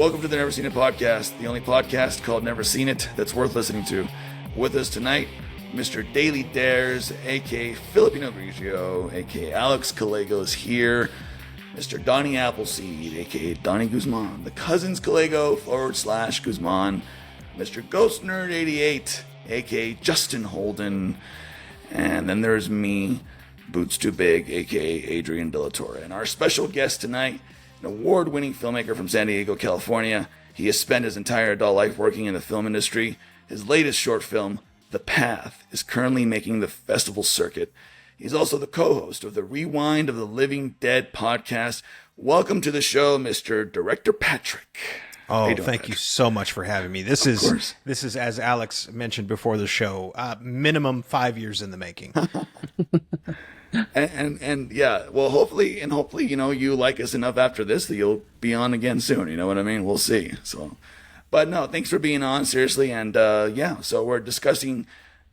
Welcome to the Never Seen It podcast, the only podcast called Never Seen It that's worth listening to. With us tonight, Mr. Daily Dares, aka Filipino Grigio, aka Alex Callego is here. Mr. Donnie Appleseed, aka Donnie Guzman, the Cousins Callego / Guzman. Mr. Ghost Nerd 88, aka Justin Holden. And then there's me, Boots Too Big, aka Adrian De La Torre. And our special guest tonight, an award-winning filmmaker from San Diego, California. He has spent his entire adult life working in the film industry. His latest short film, The Path, is currently making the festival circuit. He's also the co-host of the Rewind of the Living Dead podcast. Welcome to the show, Mr. Director Patrick. Oh, thank you so much for having me. This is, as Alex mentioned before the show, minimum 5 years in the making. and yeah, well, hopefully, you know, you like us enough after this that you'll be on again soon. You know what I mean? We'll see. So, but no, thanks for being on, seriously. And yeah, so we're discussing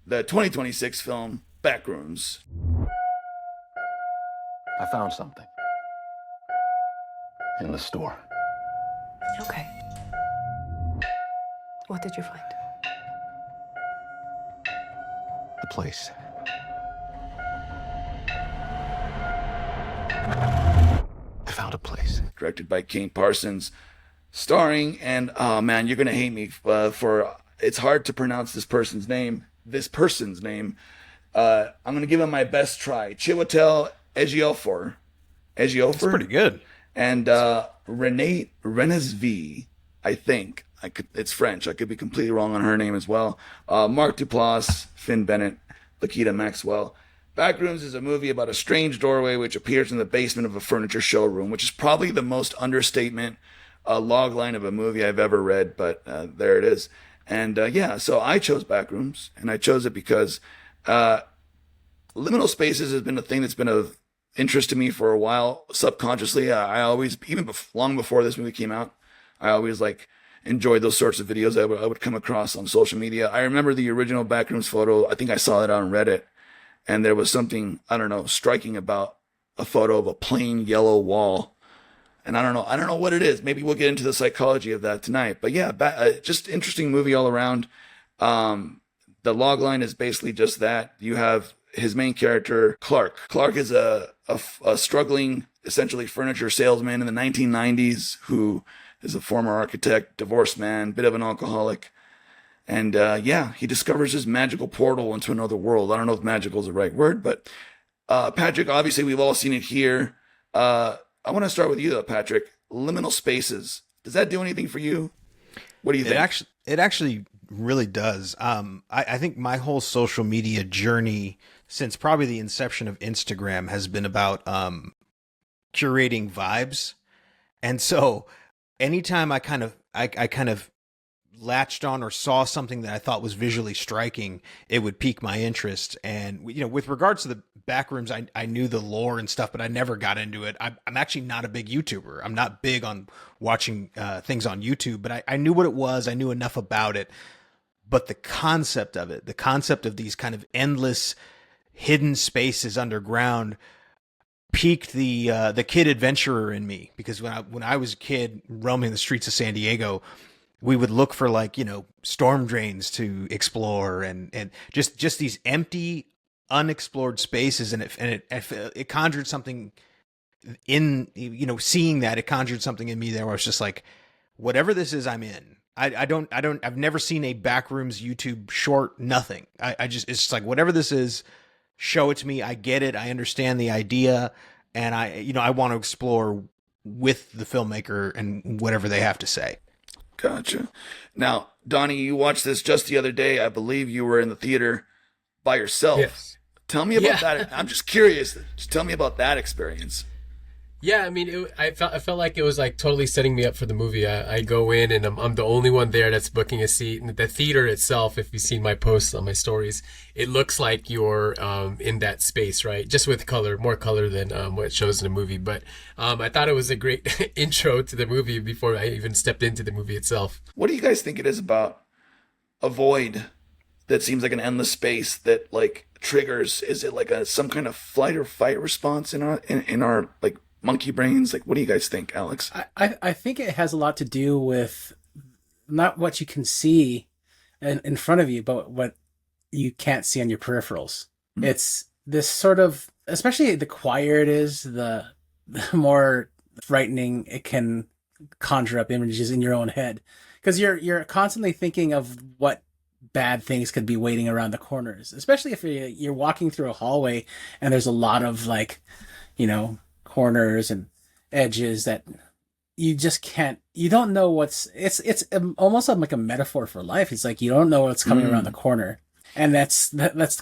the 2026 film Backrooms. I found something in the store. Okay. What did you find? The place. I found a place. Directed by Kane Parsons, starring, and oh man, you're gonna hate me for it's hard to pronounce this person's name. I'm gonna give him my best try. Chiwetel Ejiofor. That's pretty good. And Renée Rennesvi, I think. It's French. I could be completely wrong on her name as well. Mark Duplass, Finn Bennett, Lakita Maxwell. Backrooms is a movie about a strange doorway which appears in the basement of a furniture showroom, which is probably the most understatement logline of a movie I've ever read, but there it is. And yeah, so I chose Backrooms, and I chose it because liminal spaces has been a thing that's been of interest to me for a while. Subconsciously, I always, even long before this movie came out, I always enjoyed those sorts of videos I would come across on social media. I remember the original Backrooms photo. I think I saw it on Reddit. And there was something, I don't know, striking about a photo of a plain yellow wall. And I don't know what it is. Maybe we'll get into the psychology of that tonight. But yeah, just interesting movie all around. The logline is basically just that. You have his main character, Clark. Clark is a struggling, essentially furniture salesman in the 1990s who is a former architect, divorced man, bit of an alcoholic. And yeah, he discovers his magical portal into another world. I don't know if magical is the right word, but Patrick, obviously we've all seen it here. I want to start with you though, Patrick. Liminal spaces. Does that do anything for you? What do you think? It actually really does. I think my whole social media journey since probably the inception of Instagram has been about curating vibes. And so anytime I kind of latched on or saw something that I thought was visually striking, it would pique my interest. And, you know, with regards to the Backrooms, I knew the lore and stuff, but I never got into it. I'm actually not a big YouTuber. I'm not big on watching things on YouTube, but I knew what it was. I knew enough about it. But the concept of it, the concept of these kind of endless hidden spaces underground piqued the kid adventurer in me. Because when I was a kid roaming the streets of San Diego, we would look for storm drains to explore and just these empty, unexplored spaces. And it conjured something in, you know, seeing that it conjured something in me there where I was just like, whatever this is, I'm in. I've never seen a Backrooms YouTube short, nothing. It's just like, whatever this is, show it to me. I get it. I understand the idea. And I want to explore with the filmmaker and whatever they have to say. Gotcha. Now, Donnie, you watched this just the other day. I believe you were in the theater by yourself. Yes. Tell me about that. I'm just curious. Just tell me about that experience. Yeah, I mean, I felt like it was totally setting me up for the movie. I go in and I'm the only one there that's booking a seat. And the theater itself, if you've seen my posts on my stories, it looks like you're in that space, right? Just with color, more color than what it shows in the movie. But I thought it was a great intro to the movie before I even stepped into the movie itself. What do you guys think it is about a void that seems like an endless space that triggers? Is it some kind of flight or fight response in our monkey brains? Like, what do you guys think, Alex? I think it has a lot to do with not what you can see in front of you, but what you can't see on your peripherals. It's this sort of, especially the quieter it is, the more frightening it can conjure up images in your own head, because you're constantly thinking of what bad things could be waiting around the corners, especially if you're walking through a hallway and there's a lot of corners and edges that you just can't, you don't know it's almost like a metaphor for life. It's like you don't know what's coming around the corner. And that's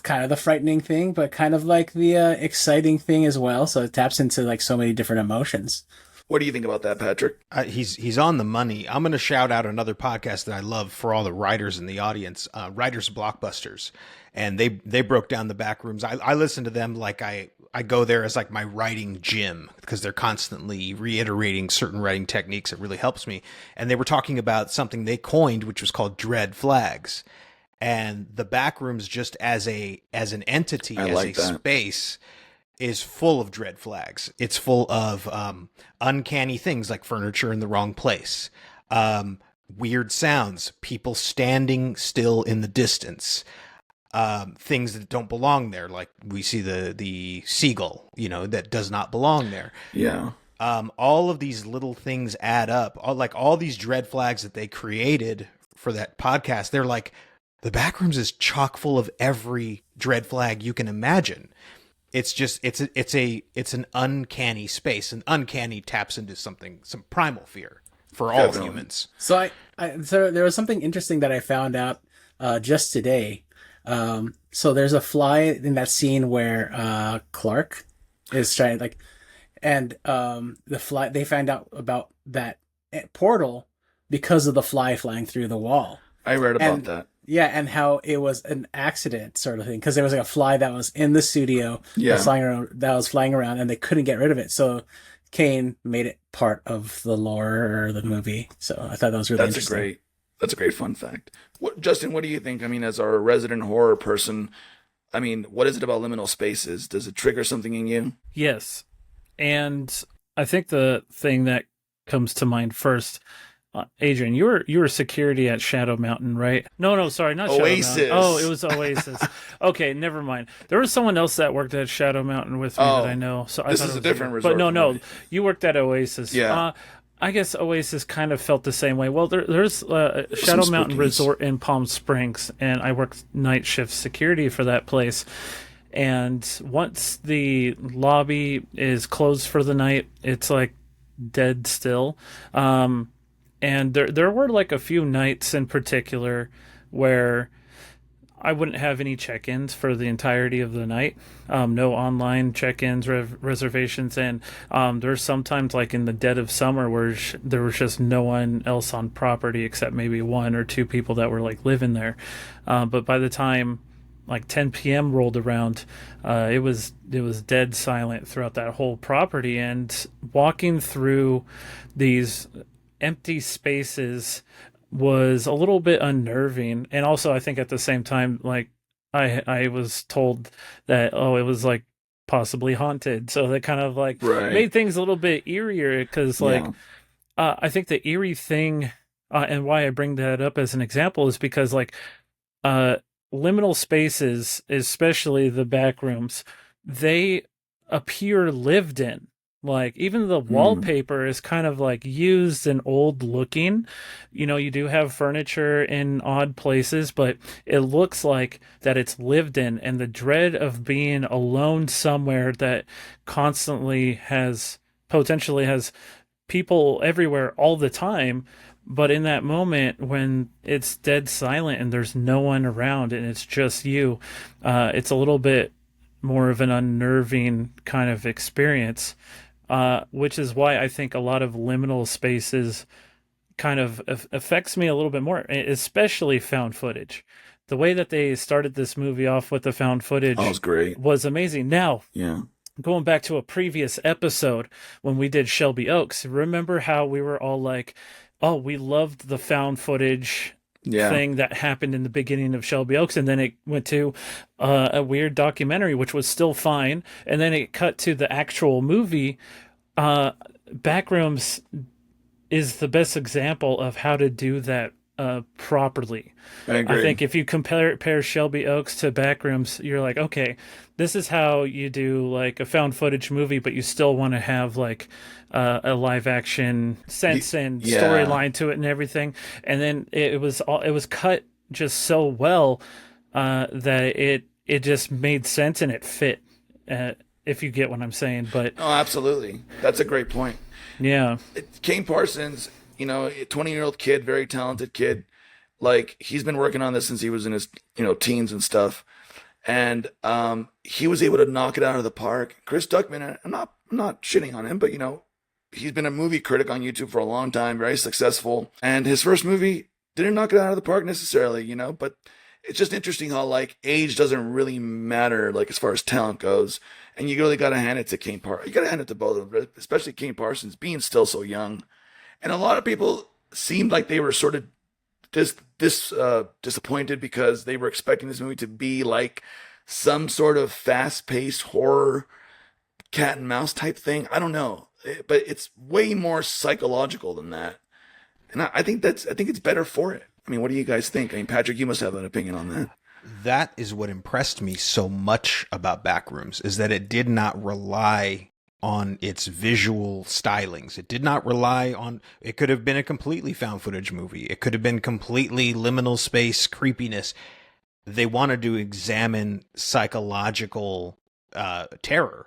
kind of the frightening thing, but kind of like the exciting thing as well. So it taps into like so many different emotions. What do you think about that, Patrick? He's on the money. I'm going to shout out another podcast that I love for all the writers in the audience, Writers Blockbusters. And they broke down the Backrooms. I listen to them like I go there as like my writing gym, because they're constantly reiterating certain writing techniques. It really helps me. And they were talking about something they coined, which was called dread flags. And the Backrooms, just as an entity, space, is full of dread flags. It's full of uncanny things like furniture in the wrong place, weird sounds, people standing still in the distance, things that don't belong there. Like we see the seagull, that does not belong there. Yeah. All of these little things add up. All these dread flags that they created for that podcast, they're like, the Backrooms is chock full of every dread flag you can imagine. It's just it's an uncanny space, and uncanny taps into some primal fear for all humans. So so there was something interesting that I found out just today. So there's a fly in that scene where Clark is trying the fly, they find out about that portal because of the fly flying through the wall. I read about that. Yeah, and how it was an accident sort of thing, because there was like a fly that was in the studio that was flying around, and they couldn't get rid of it. So Kane made it part of the lore or the movie. So I thought that was really interesting. That's a great fun fact. Justin, what do you think? I mean, as our resident horror person, I mean, what is it about liminal spaces? Does it trigger something in you? Yes. And I think the thing that comes to mind first, Adrian, you were security at Shadow Mountain, right? No, sorry, not Oasis. Shadow Mountain. Oh, it was Oasis. Okay, never mind. There was someone else that worked at Shadow Mountain with me that I know. So this is a different resort. But no, you worked at Oasis. Yeah. I guess Oasis kind of felt the same way. Well, there's Shadow Mountain Resort in Palm Springs, and I worked night shift security for that place. And once the lobby is closed for the night, it's like dead still. And there were like a few nights in particular where I wouldn't have any check-ins for the entirety of the night. No online check-ins, reservations. And there's sometimes like in the dead of summer where there was just no one else on property except maybe one or two people that were like living there. But by the time like 10 p.m. rolled around, it was dead silent throughout that whole property. And walking through these empty spaces was a little bit unnerving. And also I think at the same time, like I was told that it was like possibly haunted, so that kind of like made things a little bit eerier, because I think the eerie thing and why I bring that up as an example is because like liminal spaces, especially the Backrooms, they appear lived in. Like even the wallpaper is kind of like used and old looking. You do have furniture in odd places, but it looks like that it's lived in, and the dread of being alone somewhere that potentially has people everywhere all the time. But in that moment when it's dead silent and there's no one around and it's just you, it's a little bit more of an unnerving kind of experience. Which is why I think a lot of liminal spaces kind of affects me a little bit more, especially found footage. The way that they started this movie off with the found footage was great. Was amazing. Now, going back to a previous episode when we did Shelby Oaks, remember how we were all like, oh, we loved the found footage thing that happened in the beginning of Shelby Oaks, and then it went to a weird documentary, which was still fine, and then it cut to the actual movie. Backrooms is the best example of how to do that properly. I agree. I think if you compare Shelby Oaks to Backrooms, you're like, okay, this is how you do like a found footage movie, but you still want to have like a live action sense and Yeah. storyline to it and everything. And then it was cut just so well that it just made sense and it fit. If you get what I'm saying, but Oh, absolutely. That's a great point. yeah. Kane Parsons, you know, a 20-year-old kid, very talented kid. Like, he's been working on this since he was in his, you know, teens and stuff. And he was able to knock it out of the park. Chris Duckman, I'm not shitting on him, but, you know, he's been a movie critic on YouTube for a long time, very successful. And his first movie didn't knock it out of the park necessarily, you know, but it's just interesting how, like, age doesn't really matter, like, as far as talent goes. And you really got to hand it to Kane Parsons. You got to hand it to both of them, especially Kane Parsons, being still so young. And a lot of people seemed like they were sort of disappointed because they were expecting this movie to be like some sort of fast-paced horror cat and mouse type thing. I don't know, but it's way more psychological than that. And I think it's better for it. I mean, what do you guys think? I mean, Patrick, you must have an opinion on that. That is what impressed me so much about Backrooms, is that it did not rely on its visual stylings. It did not rely on, it could have been a completely found footage movie. It could have been completely liminal space creepiness. They wanted to examine psychological terror.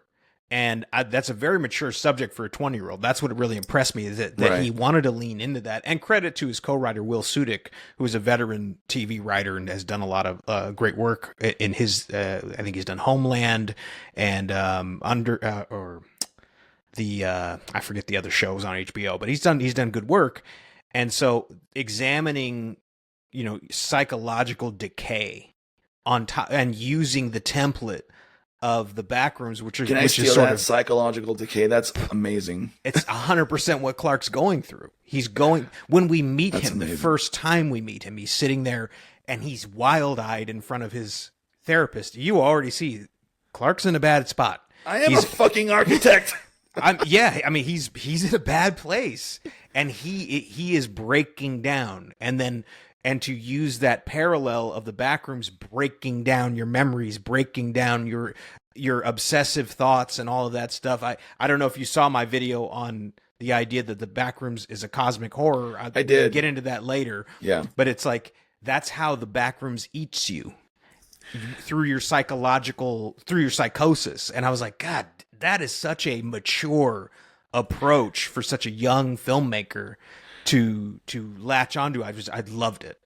And that's a very mature subject for a 20-year-old. That's what really impressed me, is that Right. he wanted to lean into that. And credit to his co-writer, Will Sudik, who is a veteran TV writer and has done a lot of great work in his, I think he's done Homeland and I forget the other shows on HBO, but he's done good work. And so examining, you know, psychological decay on top and using the template of the Backrooms, which Can I steal sort that of psychological decay? That's amazing. it's 100% what Clark's going through. He's going, when we meet That's him, the amazing. first time we meet him, he's sitting there and he's wild-eyed in front of his therapist. You already see Clark's in a bad spot. I am He's- a fucking architect. He's in a bad place, and he is breaking down, and to use that parallel of the Backrooms breaking down your memories, breaking down your obsessive thoughts and all of that stuff. I don't know if you saw my video on the idea that the Backrooms is a cosmic horror. I did. Get into that later. Yeah. But it's like, that's how the Backrooms eats you through your psychosis. And I was like, God, that is such a mature approach for such a young filmmaker to latch onto. I loved it.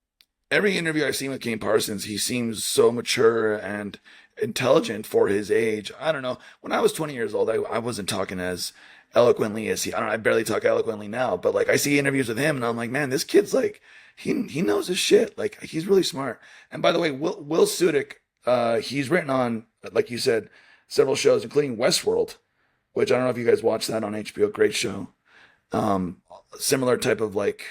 Every interview I've seen with Kane Parsons, he seems so mature and intelligent for his age. I don't know. When I was 20 years old, I wasn't talking as eloquently as he. I don't know. I barely talk eloquently now, but like I see interviews with him, and I'm like, man, this kid's like, he knows his shit. Like, he's really smart. And by the way, Will Sudik, he's written on, like you said, several shows, including Westworld, which I don't know if you guys watched that on HBO. Great show. Similar type of, like,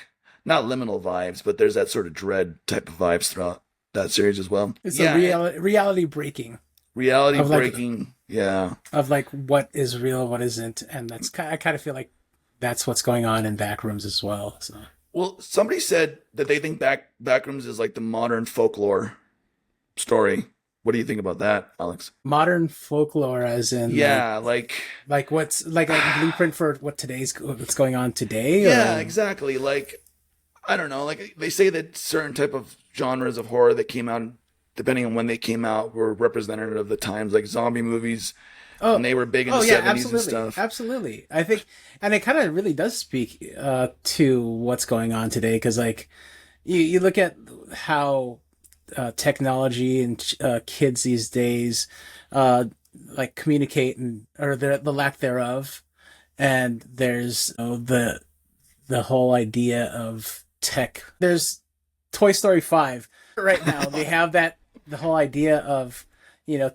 not liminal vibes, but there's that sort of dread type of vibes throughout that series as well. It's a reality breaking Reality of, like, breaking. Yeah. of like what is real, what isn't, and I kind of feel like that's what's going on in Backrooms as well. So Well, somebody said that they think Backrooms is like the modern folklore story. What do you think about that, Alex? modern folklore, as in Yeah, like like what's like a blueprint for what's going on today. yeah, or- exactly. Like, I don't know. Like, they say that certain type of genres of horror that came out, depending on when they came out, were representative of the times, like zombie movies. And they were big in the 70s absolutely, and stuff. absolutely. I think, and it kind of really does speak to what's going on today, because like you look at how technology and kids these days like communicate, or the lack thereof, and there's the whole idea of tech. There's Toy Story 5 right now. They have the whole idea of,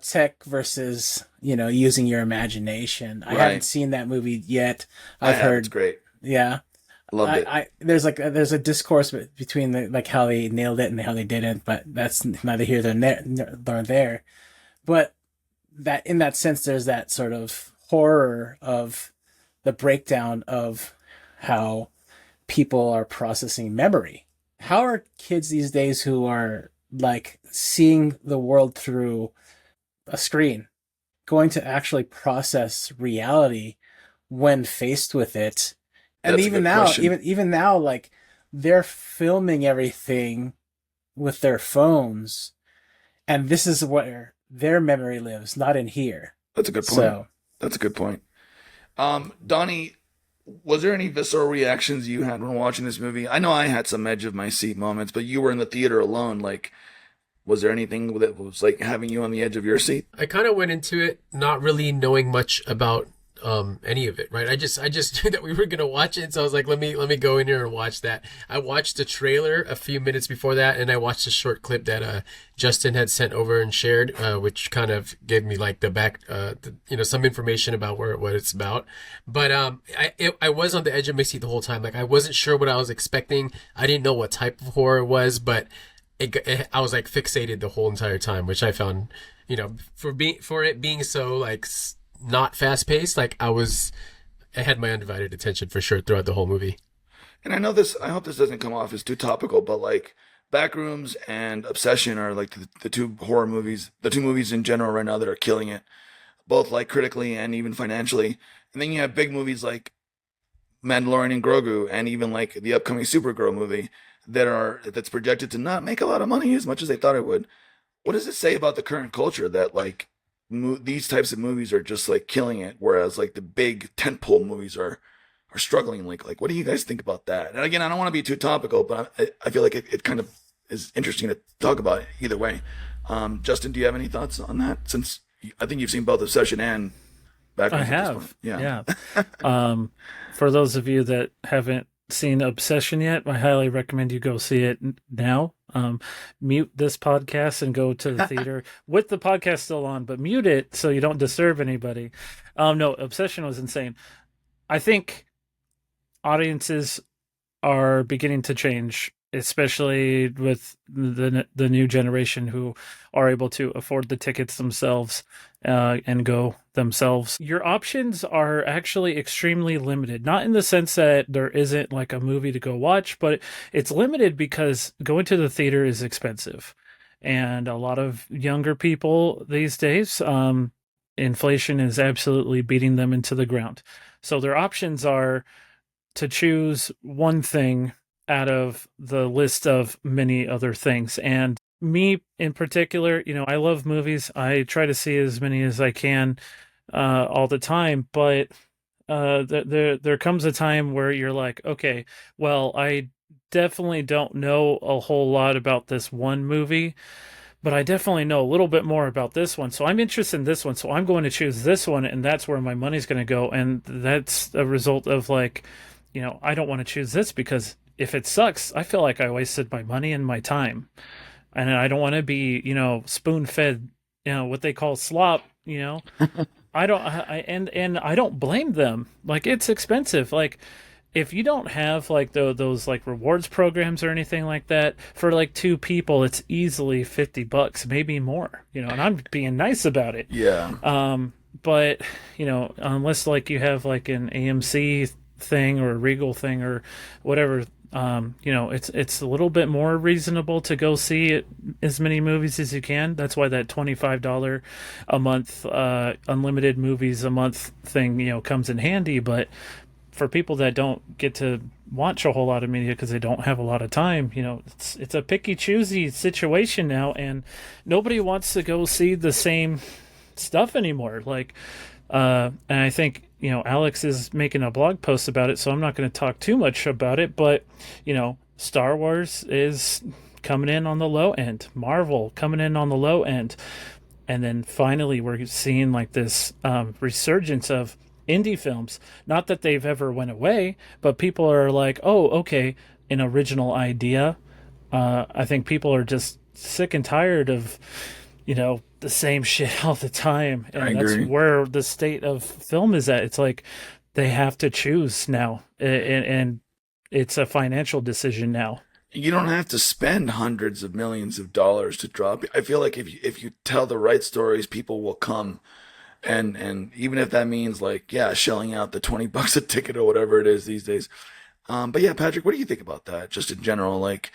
tech versus, using your imagination. I Right. haven't seen that movie yet. I I've have, heard, it's great. yeah. Loved it. There's a discourse between like how they nailed it and how they didn't, but that's neither here nor there. But that, in that sense, there's that sort of horror of the breakdown of how people are processing memory. How are kids these days who are like seeing the world through a screen going to actually process reality when faced with it? And That's a even good now, question. even now, like they're filming everything with their phones, and this is where their memory lives, not in here. That's a good point. So That's a good point. Donnie, was there any visceral reactions you had when watching this movie? I know I had some edge of my seat moments, but you were in the theater alone. Like, was there anything that was like having you on the edge of your seat? I kind of went into it not really knowing much about any of it, right? I just knew that we were gonna watch it, so I was like, let me go in here and watch that. I watched the trailer a few minutes before that, and I watched a short clip that Justin had sent over and shared, which kind of gave me like the back, some information about what it's about. But I was on the edge of my seat the whole time. Like I wasn't sure what I was expecting. I didn't know what type of horror it was, but I was like fixated the whole entire time, which I found, for it being so like not fast paced, like I had my undivided attention for sure throughout the whole movie. And I hope this doesn't come off as too topical, but like Backrooms and Obsession are like the two horror movies, the two movies in general right now that are killing it, both like critically and even financially. And then you have big movies like Mandalorian and Grogu, and even like the upcoming Supergirl movie that's projected to not make a lot of money as much as they thought it would. What does it say about the current culture that like these types of movies are just like killing it, whereas like the big tentpole movies are struggling? Like what do you guys think about that? And again, I don't want to be too topical, but I feel like it kind of is interesting to talk about either way. Justin, do you have any thoughts on that? Since I think you've seen both Obsession and Backrooms. I have. Yeah. For those of you that haven't seen Obsession yet, I highly recommend you go see it now. Mute this podcast and go to the theater with the podcast still on, but mute it so you don't disturb anybody. No, Obsession was insane. I think audiences are beginning to change, especially with the new generation who are able to afford the tickets themselves and go themselves. Your options are actually extremely limited, not in the sense that there isn't like a movie to go watch, but it's limited because going to the theater is expensive. And a lot of younger people these days, inflation is absolutely beating them into the ground. So their options are to choose one thing out of the list of many other things. And me in particular, I love movies. I try to see as many as I can all the time, but there comes a time where you're like, okay, well, I definitely don't know a whole lot about this one movie, but I definitely know a little bit more about this one. So I'm interested in this one. So I'm going to choose this one, and that's where my money's going to go. And that's a result of like, I don't want to choose this because if it sucks, I feel like I wasted my money and my time. And I don't want to be, spoon-fed, what they call slop, I don't blame them. Like, it's expensive. Like, if you don't have like those like rewards programs or anything like that, for like two people, it's easily $50, maybe more, and I'm being nice about it. Yeah. But unless like you have like an AMC thing or a Regal thing or whatever, it's a little bit more reasonable to go see as many movies as you can. That's why that $25 a month unlimited movies a month thing comes in handy. But for people that don't get to watch a whole lot of media because they don't have a lot of time, it's a picky choosy situation now, and nobody wants to go see the same stuff anymore. Like and I think Alex is making a blog post about it, so I'm not going to talk too much about it, but Star Wars is coming in on the low end, Marvel coming in on the low end, and then finally we're seeing like this resurgence of indie films. Not that they've ever went away, but people are like, oh, okay, an original idea. I think people are just sick and tired of the same shit all the time, and that's where the state of film is at. It's like they have to choose now, and it's a financial decision now. You don't have to spend hundreds of millions of dollars to drop. I feel like if you tell the right stories, people will come. And even if that means like, yeah, shelling out the $20 a ticket or whatever it is these days. But yeah, Patrick, what do you think about that? Just in general, like,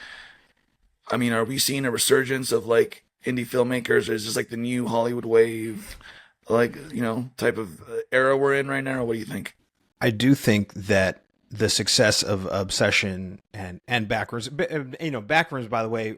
I mean, are we seeing a resurgence of like indie filmmakers? Or is this like the new Hollywood wave, like, type of era we're in right now? Or what do you think? I do think that the success of Obsession and Backrooms, Backrooms, by the way,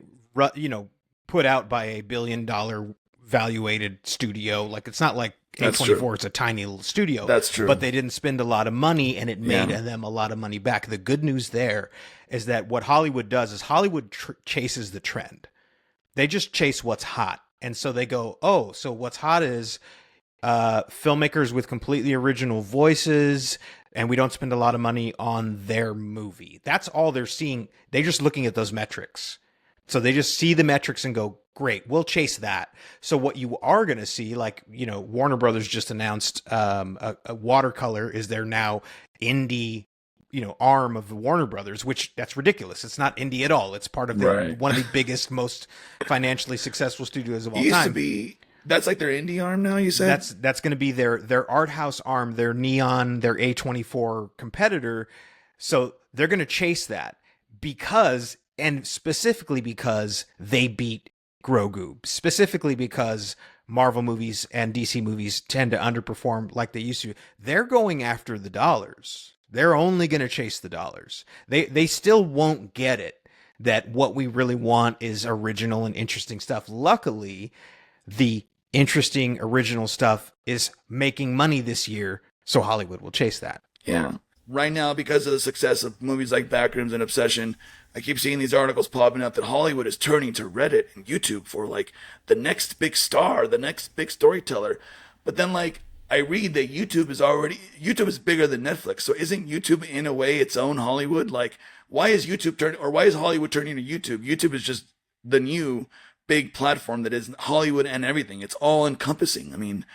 put out by $1 billion valuated studio. Like, it's not like A24 is a tiny little studio. That's true. But they didn't spend a lot of money, and it made them a lot of money back. The good news there is that what Hollywood does is Hollywood chases the trend. They just chase what's hot. And so they go, oh, so what's hot is filmmakers with completely original voices, and we don't spend a lot of money on their movie. That's all they're seeing. They're just looking at those metrics. So they just see the metrics and go, great, we'll chase that. So what you are going to see, like, Warner Brothers just announced a Watercolor is their now indie, arm of the Warner Brothers, which that's ridiculous. It's not indie at all. It's part of one of the biggest, most financially successful studios of all time. Used to be. That's like their indie arm now, you said? That's going to be their art house arm, their Neon, their A24 competitor. So they're going to chase that specifically because they beat Grogu, specifically because Marvel movies and DC movies tend to underperform like they used to. They're going after the dollars. They're only going to chase the dollars. They still won't get it that what we really want is original and interesting stuff. Luckily, the interesting original stuff is making money this year, so Hollywood will chase that. Yeah. Right now, because of the success of movies like Backrooms and Obsession, I keep seeing these articles popping up that Hollywood is turning to Reddit and YouTube for like the next big star, the next big storyteller. But then like I read that YouTube is bigger than Netflix. So isn't YouTube in a way its own Hollywood? Like, why is Hollywood turning to YouTube? YouTube is just the new big platform that is Hollywood and everything. It's all encompassing. I mean,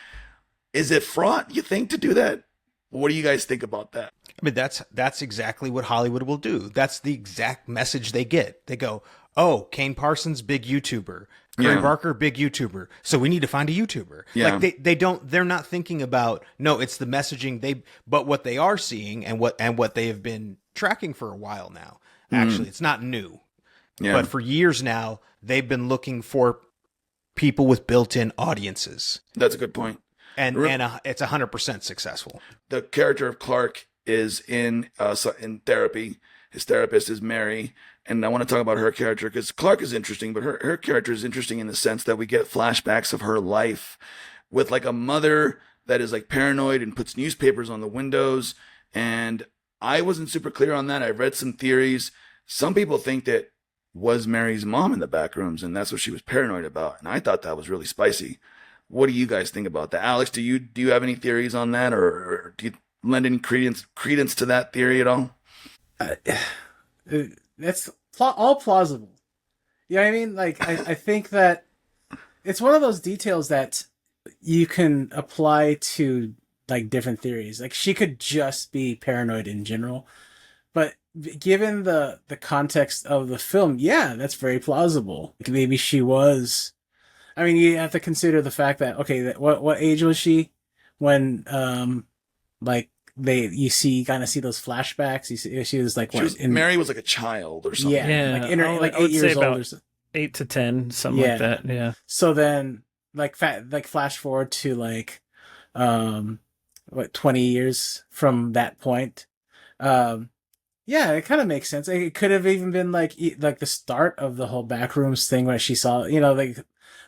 is it fraught, you think, to do that? What do you guys think about that? I mean, that's exactly what Hollywood will do. That's the exact message they get. They go, oh, Kane Parsons, big YouTuber. Gary Barker, big YouTuber. So we need to find a YouTuber. Yeah. Like they're not thinking about, no, it's the messaging but what they are seeing and what they have been tracking for a while now. Actually, it's not new. Yeah. But for years now, they've been looking for people with built-in audiences. That's a good point. And it's 100% successful. The character of Clark is in therapy. His therapist is Mary. And I want to talk about her character because Clark is interesting, but her character is interesting in the sense that we get flashbacks of her life with like a mother that is like paranoid and puts newspapers on the windows. And I wasn't super clear on that. I read some theories. Some people think that was Mary's mom in the Backrooms, and that's what she was paranoid about. And I thought that was really spicy. What do you guys think about that? Alex, do you have any theories on that, or do you lend any credence to that theory at all? That's all plausible. You know what I mean? Like, I think that it's one of those details that you can apply to like different theories. Like, she could just be paranoid in general, but given the context of the film, yeah, that's very plausible. Maybe she was. I mean, you have to consider the fact that what age was she when you kind of see those flashbacks. You see, she was like Mary was like a child or something. Yeah, like 8 years old or something. 8 to 10, something like that. Yeah. So then, like flash forward to 20 years from that point. Yeah, it kind of makes sense. It could have even been like the start of the whole Backrooms thing where she saw,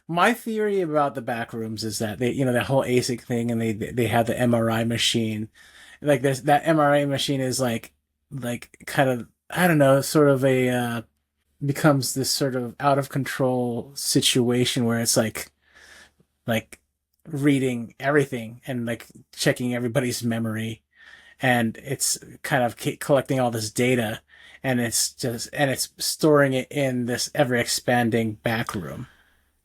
my theory about the Backrooms is that they, that whole ASIC thing, and they have the MRI machine. Like that MRI machine is like kind of, I don't know, sort of becomes this sort of out of control situation where it's like reading everything and like checking everybody's memory, and it's kind of collecting all this data, and it's storing it in this ever expanding back room.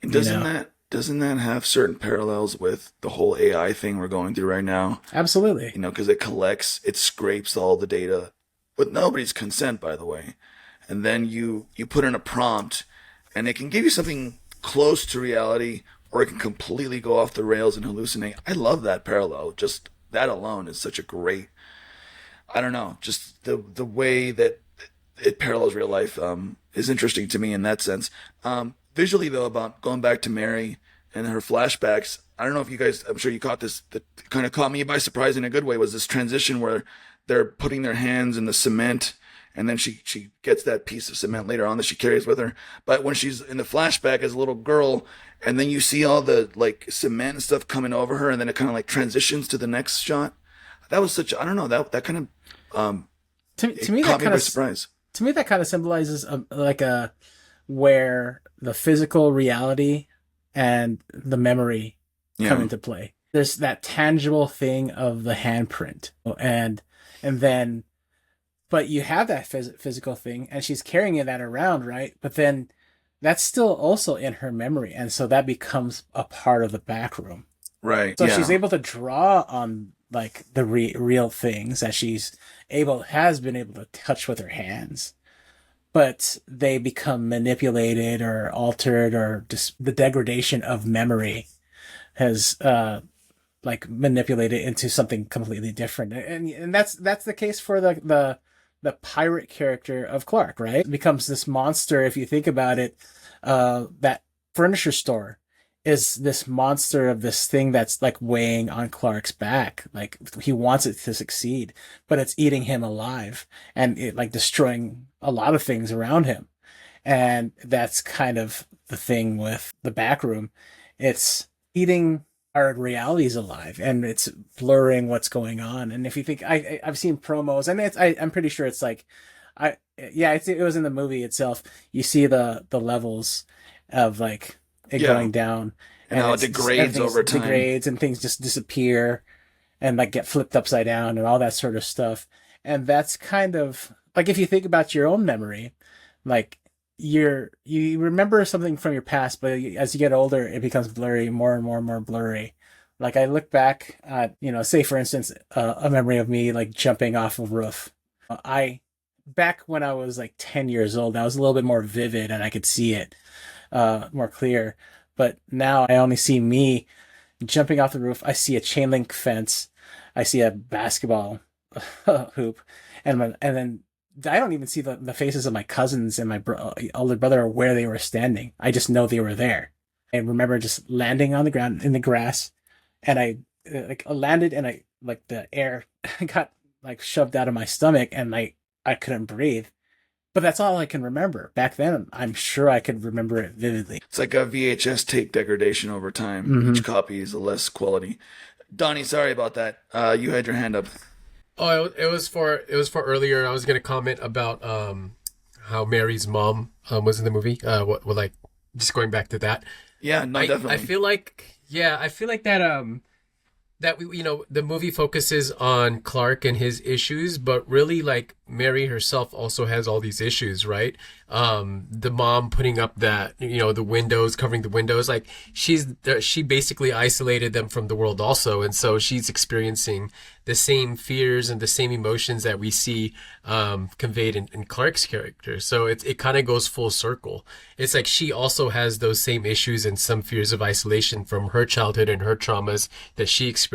And doesn't that have certain parallels with the whole AI thing we're going through right now? Absolutely. Because it scrapes all the data with nobody's consent, by the way. And then you put in a prompt, and it can give you something close to reality or it can completely go off the rails and hallucinate. I love that parallel. Just that alone is such a great, I don't know, just the way that it parallels real life is interesting to me in that sense. Visually, though, about going back to Mary and her flashbacks, I don't know if you guys, I'm sure you caught this, that kind of caught me by surprise in a good way, was this transition where they're putting their hands in the cement, and then she gets that piece of cement later on that she carries with her. But when she's in the flashback as a little girl, and then you see all the like cement and stuff coming over her, and then it kind of like transitions to the next shot. That was such, I don't know, that kind of to me caught that me kind by of surprise. to me that kind of symbolizes where the physical reality and the memory come into play. There's that tangible thing of the handprint, and then, but you have that physical thing, and she's carrying that around, right? But then that's still also in her memory, and so that becomes a part of the back room. Right. So she's able to draw on like the real things that has been able to touch with her hands, but they become manipulated or altered, or just the degradation of memory has like manipulated into something completely different. And that's the case for the pirate character of Clark, right? It becomes this monster. If you think about it, that furniture store is this monster of this thing that's like weighing on Clark's back. Like he wants it to succeed, but it's eating him alive, and it like destroying a lot of things around him. And that's kind of the thing with the back room. It's eating our realities alive, and it's blurring what's going on. And if you think, I've seen promos, and I'm pretty sure it's like, it was in the movie itself. You see the levels of like it going down, and how it degrades over time. Degrades, and things just disappear, and like get flipped upside down, and all that sort of stuff. And that's kind of like, if you think about your own memory, like you remember something from your past, but as you get older, it becomes blurry, more and more and more blurry. Like I look back at, say for instance, a memory of me like jumping off a roof. Back when I was like 10 years old, I was a little bit more vivid and I could see it more clear. But now I only see me jumping off the roof. I see a chain link fence. I see a basketball hoop, and then I don't even see the faces of my cousins and my older brother or where they were standing. I just know they were there. I remember just landing on the ground in the grass, and I landed, and I like the air got like shoved out of my stomach, and I couldn't breathe. But that's all I can remember. Back then, I'm sure I could remember it vividly. It's like a VHS tape degradation over time. Mm-hmm. Each copy is a less quality. Donnie, sorry about that. You had your hand up. Oh, it was for earlier. I was going to comment about how Mary's mom was in the movie. What like just going back to that. Yeah, no, definitely. I feel like that that the movie focuses on Clark and his issues, but really like Mary herself also has all these issues, right? The mom putting up that, the windows, covering the windows, like she basically isolated them from the world also. And so she's experiencing the same fears and the same emotions that we see conveyed in Clark's character. So it kind of goes full circle. It's like she also has those same issues and some fears of isolation from her childhood and her traumas that she experienced.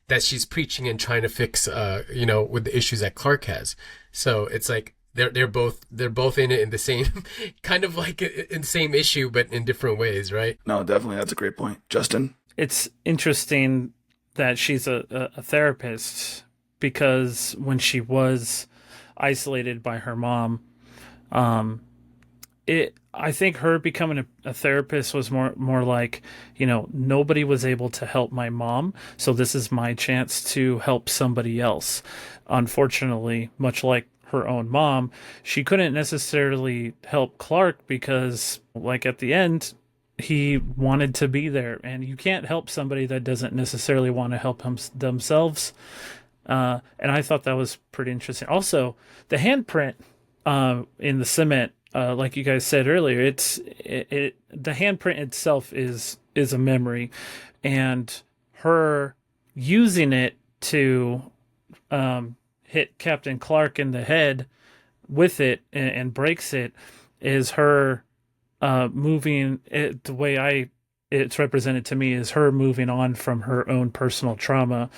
That she's preaching and trying to fix, with the issues that Clark has. So it's like they're both in it in the same kind of like in the same issue, but in different ways, right? No, definitely, that's a great point, Justin. It's interesting that she's a therapist, because when she was isolated by her mom, I think her becoming a therapist was more like, nobody was able to help my mom, so this is my chance to help somebody else. Unfortunately, much like her own mom, she couldn't necessarily help Clark because, like, at the end, he wanted to be there, and you can't help somebody that doesn't necessarily want to help themselves. And I thought that was pretty interesting. Also, the handprint in the cement, like you guys said earlier, the handprint itself is a memory, and her using it to hit Captain Clark in the head with it and breaks it is her moving it. The way I it's represented to me as her moving on from her own personal trauma,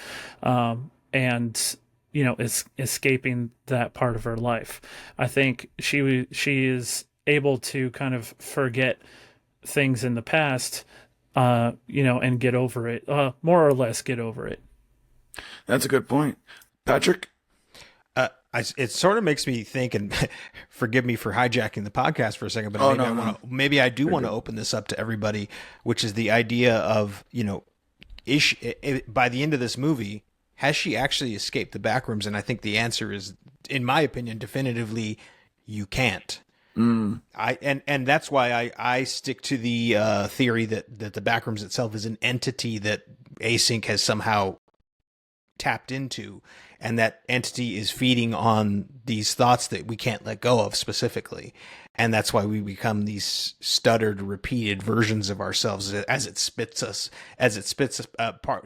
and escaping that part of her life. I think she is able to kind of forget things in the past, and get over it, more or less get over it. That's a good point. Patrick? It sort of makes me think, and forgive me for hijacking the podcast for a second, but maybe I do want to open this up to everybody, which is the idea of, by the end of this movie, has she actually escaped the Backrooms? And I think the answer is, in my opinion, definitively, you can't. And that's why I stick to the theory that the Backrooms itself is an entity that Async has somehow tapped into, and that entity is feeding on these thoughts that we can't let go of specifically. And that's why we become these stuttered, repeated versions of ourselves as it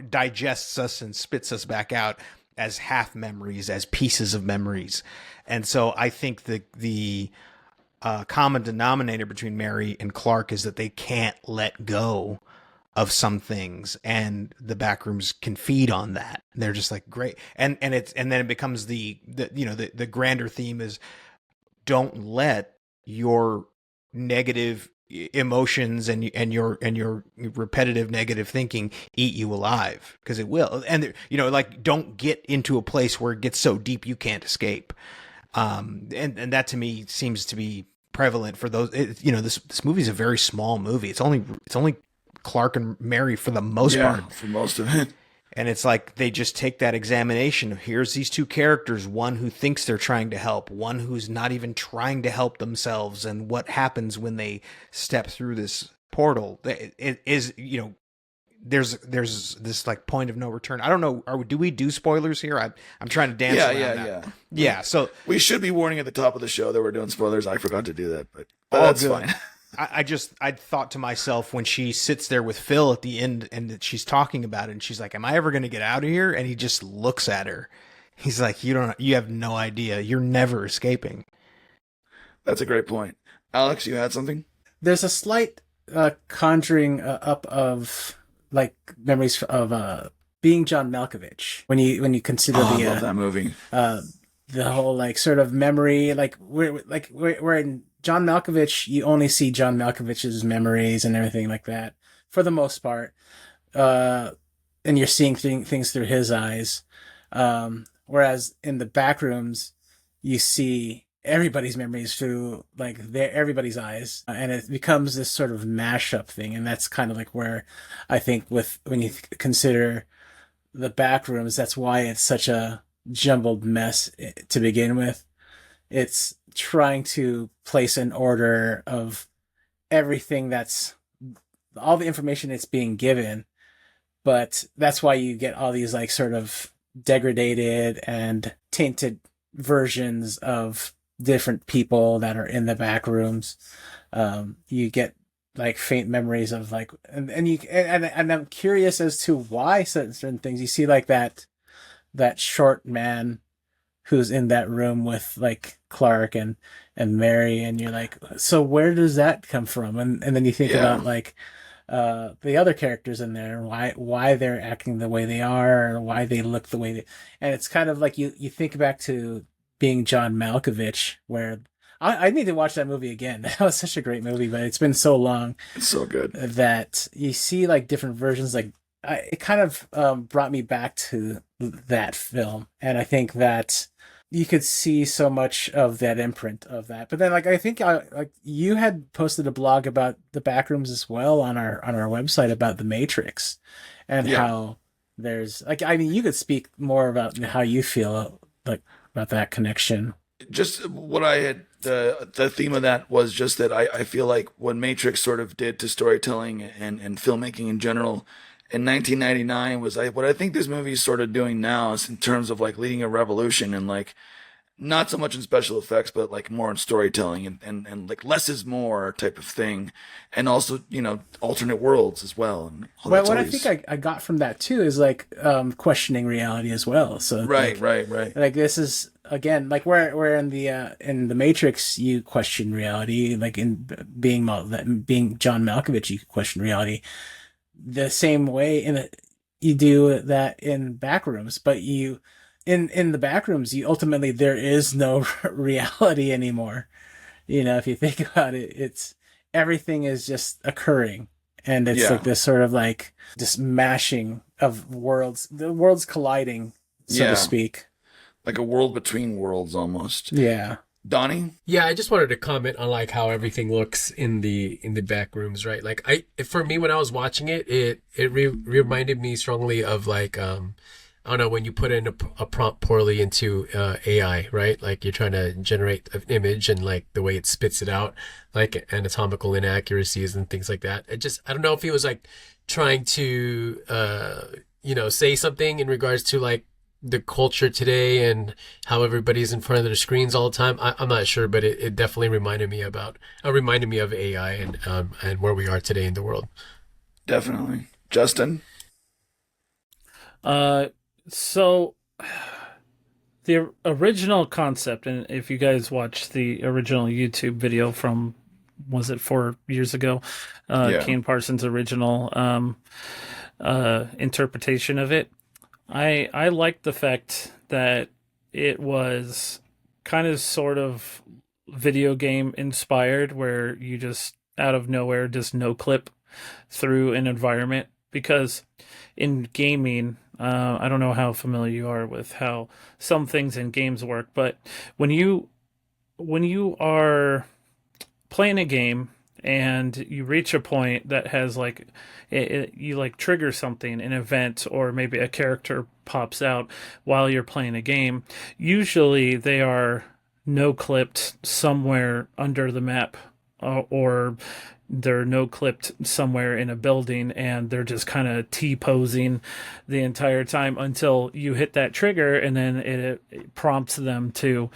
digests us and spits us back out as half memories, as pieces of memories. And so I think the common denominator between Mary and Clark is that they can't let go of some things, and the Backrooms can feed on that. They're just like, great. And then it becomes the grander theme is, don't let your negative emotions and your repetitive negative thinking eat you alive, because it will. And don't get into a place where it gets so deep you can't escape. And that to me seems to be prevalent for those. This movie is a very small movie. It's only Clark and Mary for the most part. For most of it. And it's like they just take that examination. Here's these two characters, one who thinks they're trying to help, one who's not even trying to help themselves, and what happens when they step through this portal. It is, there's this like point of no return. I don't know. Do we do spoilers here? I'm trying to dance around that. Yeah. So we should be warning at the top of the show that we're doing spoilers. I forgot to do that, but that's fine. I thought to myself, when she sits there with Phil at the end and she's talking about it, and she's like, am I ever going to get out of here? And he just looks at her. He's like, you have no idea. You're never escaping. That's a great point. Alex, you had something? There's a slight conjuring up of like memories of being John Malkovich when you consider I love that movie. The whole like sort of memory, like we're in John Malkovich, you only see John Malkovich's memories and everything like that for the most part, and you're seeing things through his eyes. Whereas in the Backrooms, you see everybody's memories through like everybody's eyes, and it becomes this sort of mashup thing. And that's kind of like where I think when you consider the Backrooms, that's why it's such a jumbled mess to begin with. It's trying to place an order of everything, that's all the information it's being given, but that's why you get all these like sort of degraded and tainted versions of different people that are in the Backrooms. You get like faint memories of like, and I'm curious as to why certain things. You see like that short man who's in that room with like Clark and Mary, and you're like, so where does that come from? And then you think about like the other characters in there, why they're acting the way they are, or why they look the way they, and it's kind of like you think back to being John Malkovich, where I need to watch that movie again. That was such a great movie, but it's been so long. It's so good that you see like different versions. Like it kind of brought me back to that film, and I think that you could see so much of that imprint of that. But then, like, I think like you had posted a blog about the Backrooms as well on our website about the Matrix, and how there's like, I mean, you could speak more about how you feel like about that connection. Just what I had, the theme of that was just that I feel like what Matrix sort of did to storytelling and filmmaking in general in 1999 was what I think this movie is sort of doing now, is in terms of like leading a revolution, and like not so much in special effects, but like more in storytelling and like less is more type of thing. And also, alternate worlds as well. And well, what I think I got from that too is like questioning reality as well. So right. Like this is again, like where in the Matrix you question reality, like in being John Malkovich, you question reality. the same way you do that in Backrooms, but in the Backrooms, you ultimately there is no reality anymore. If you think about it, it's everything is just occurring, and it's like Yeah. this sort of like just mashing of worlds, the worlds colliding, so to Yeah. speak. Like a world between worlds almost. Yeah. Donnie? Yeah, I just wanted to comment on like how everything looks in the back rooms, right? Like for me when I was watching it, reminded me strongly of like I don't know, when you put in a prompt poorly into AI, right? Like you're trying to generate an image and like the way it spits it out, like anatomical inaccuracies and things like that. I don't know if he was like trying to say something in regards to like the culture today and how everybody's in front of their screens all the time. I'm not sure, but it definitely reminded me of AI and where we are today in the world. Definitely. Justin? So the original concept, and if you guys watched the original YouTube video from, was it 4 years ago? Yeah. Kane Parsons' original interpretation of it. I liked the fact that it was kind of sort of video game inspired, where you just out of nowhere just no clip through an environment. Because in gaming, I don't know how familiar you are with how some things in games work, but when you are playing a game and you reach a point that has like you like trigger something, an event, or maybe a character pops out while you're playing a game, usually they are no clipped somewhere under the map, or they're no clipped somewhere in a building, and they're just kind of T-posing the entire time until you hit that trigger, and then it prompts them to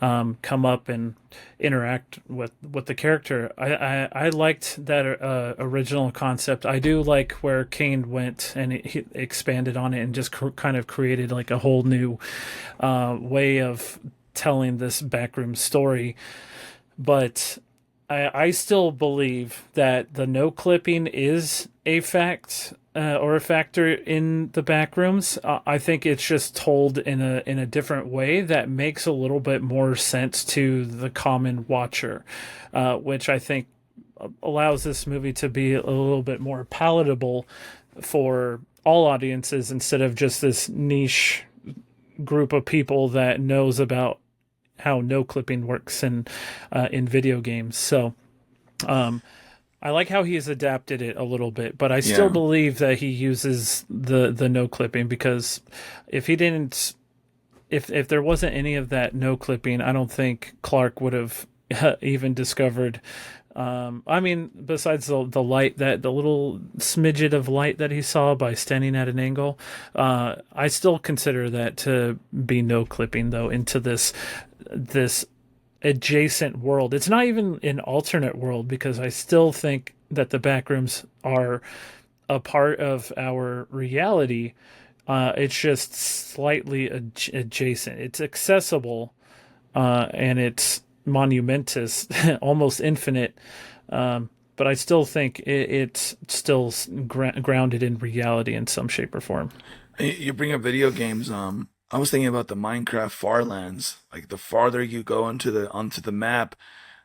come up and interact with the character. I liked that original concept. I do like where Kane went and he expanded on it and just kind of created like a whole new way of telling this backroom story. But I still believe that the no clipping is a fact or a factor in the backrooms. I think it's just told in a different way that makes a little bit more sense to the common watcher, which I think allows this movie to be a little bit more palatable for all audiences instead of just this niche group of people that knows about how no clipping works in video games. So I like how he's adapted it a little bit, but I still believe that he uses the no clipping, because if he didn't, if there wasn't any of that no clipping, I don't think Clark would have even discovered. I mean, besides the light, that the little smidget of light that he saw by standing at an angle, I still consider that to be no clipping though into this adjacent world. It's not even an alternate world, because I still think that the backrooms are a part of our reality. It's just slightly adjacent. It's accessible, and it's monumentous, almost infinite. But I still think it's still grounded in reality in some shape or form. You bring up video games. I was thinking about the Minecraft Farlands. Like the farther you go onto the map,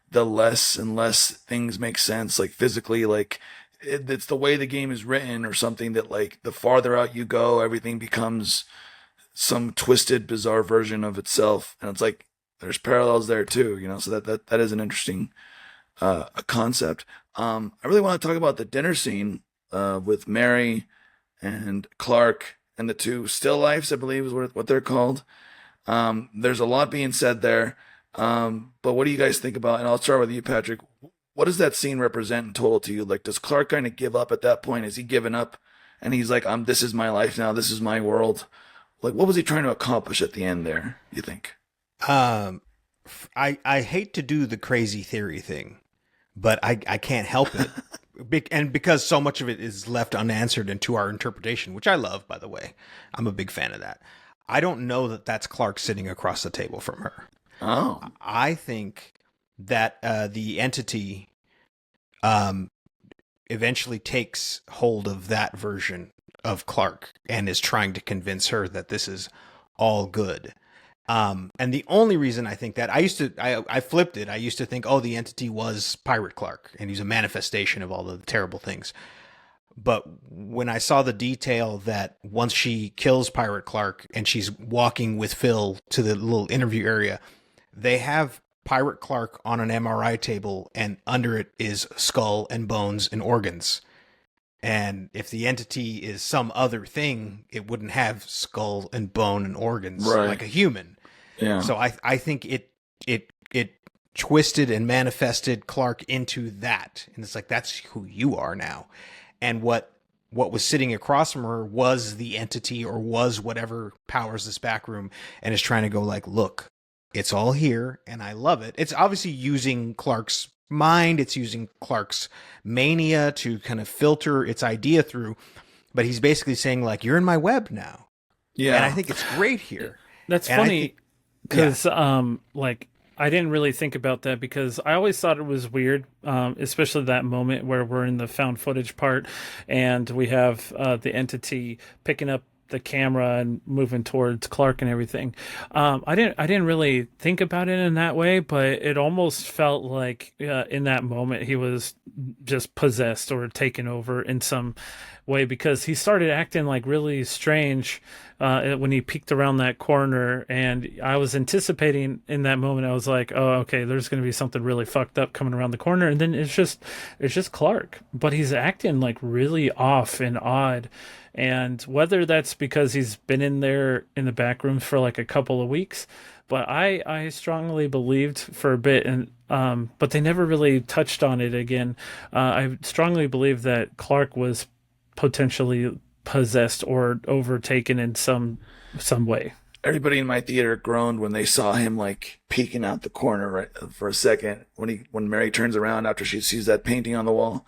the less and less things make sense. Like physically, like it's the way the game is written or something, that like the farther out you go, everything becomes some twisted, bizarre version of itself. And it's like there's parallels there too, So that is an interesting concept. I really want to talk about the dinner scene with Mary and Clark and the two still lifes, I believe is what they're called. There's a lot being said there. But what do you guys think about, and I'll start with you, Patrick. What does that scene represent in total to you? Like, does Clark kind of give up at that point? Is he giving up and he's like, this is my life now. This is my world. Like, what was he trying to accomplish at the end there, you think? I hate to do the crazy theory thing, but I can't help it. And because so much of it is left unanswered and to our interpretation, which I love, by the way. I'm a big fan of that. I don't know that that's Clark sitting across the table from her. Oh. I think that the entity eventually takes hold of that version of Clark and is trying to convince her that this is all good. And the only reason I think that I flipped it. I used to think, oh, the entity was Pirate Clark and he's a manifestation of all the terrible things. But when I saw the detail that once she kills Pirate Clark and she's walking with Phil to the little interview area, they have Pirate Clark on an MRI table and under it is skull and bones and organs. And if the entity is some other thing, it wouldn't have skull and bone and organs like a human. Yeah. So I think it twisted and manifested Clark into that. And it's like, that's who you are now. And what was sitting across from her was the entity or was whatever powers this back room and is trying to go like, look, it's all here and I love it. It's obviously using Clark's mind. It's using Clark's mania to kind of filter its idea through. But he's basically saying like, you're in my web now. Yeah. And I think it's great here. That's And I funny think- because like I didn't really think about that because I always thought it was weird, especially that moment where we're in the found footage part and we have the entity picking up the camera and moving towards Clark and everything. I didn't really think about it in that way, but it almost felt like in that moment he was just possessed or taken over in some way because he started acting like really strange when he peeked around that corner, and I was anticipating in that moment. I was like, oh, okay, there's going to be something really fucked up coming around the corner, and then it's just Clark, but he's acting like really off and odd. And whether that's because he's been in there in the back rooms for like a couple of weeks, but I strongly believed for a bit, and but they never really touched on it again. I strongly believe that Clark was potentially possessed or overtaken in some way. Everybody in my theater groaned when they saw him like peeking out the corner right for a second when Mary turns around after she sees that painting on the wall.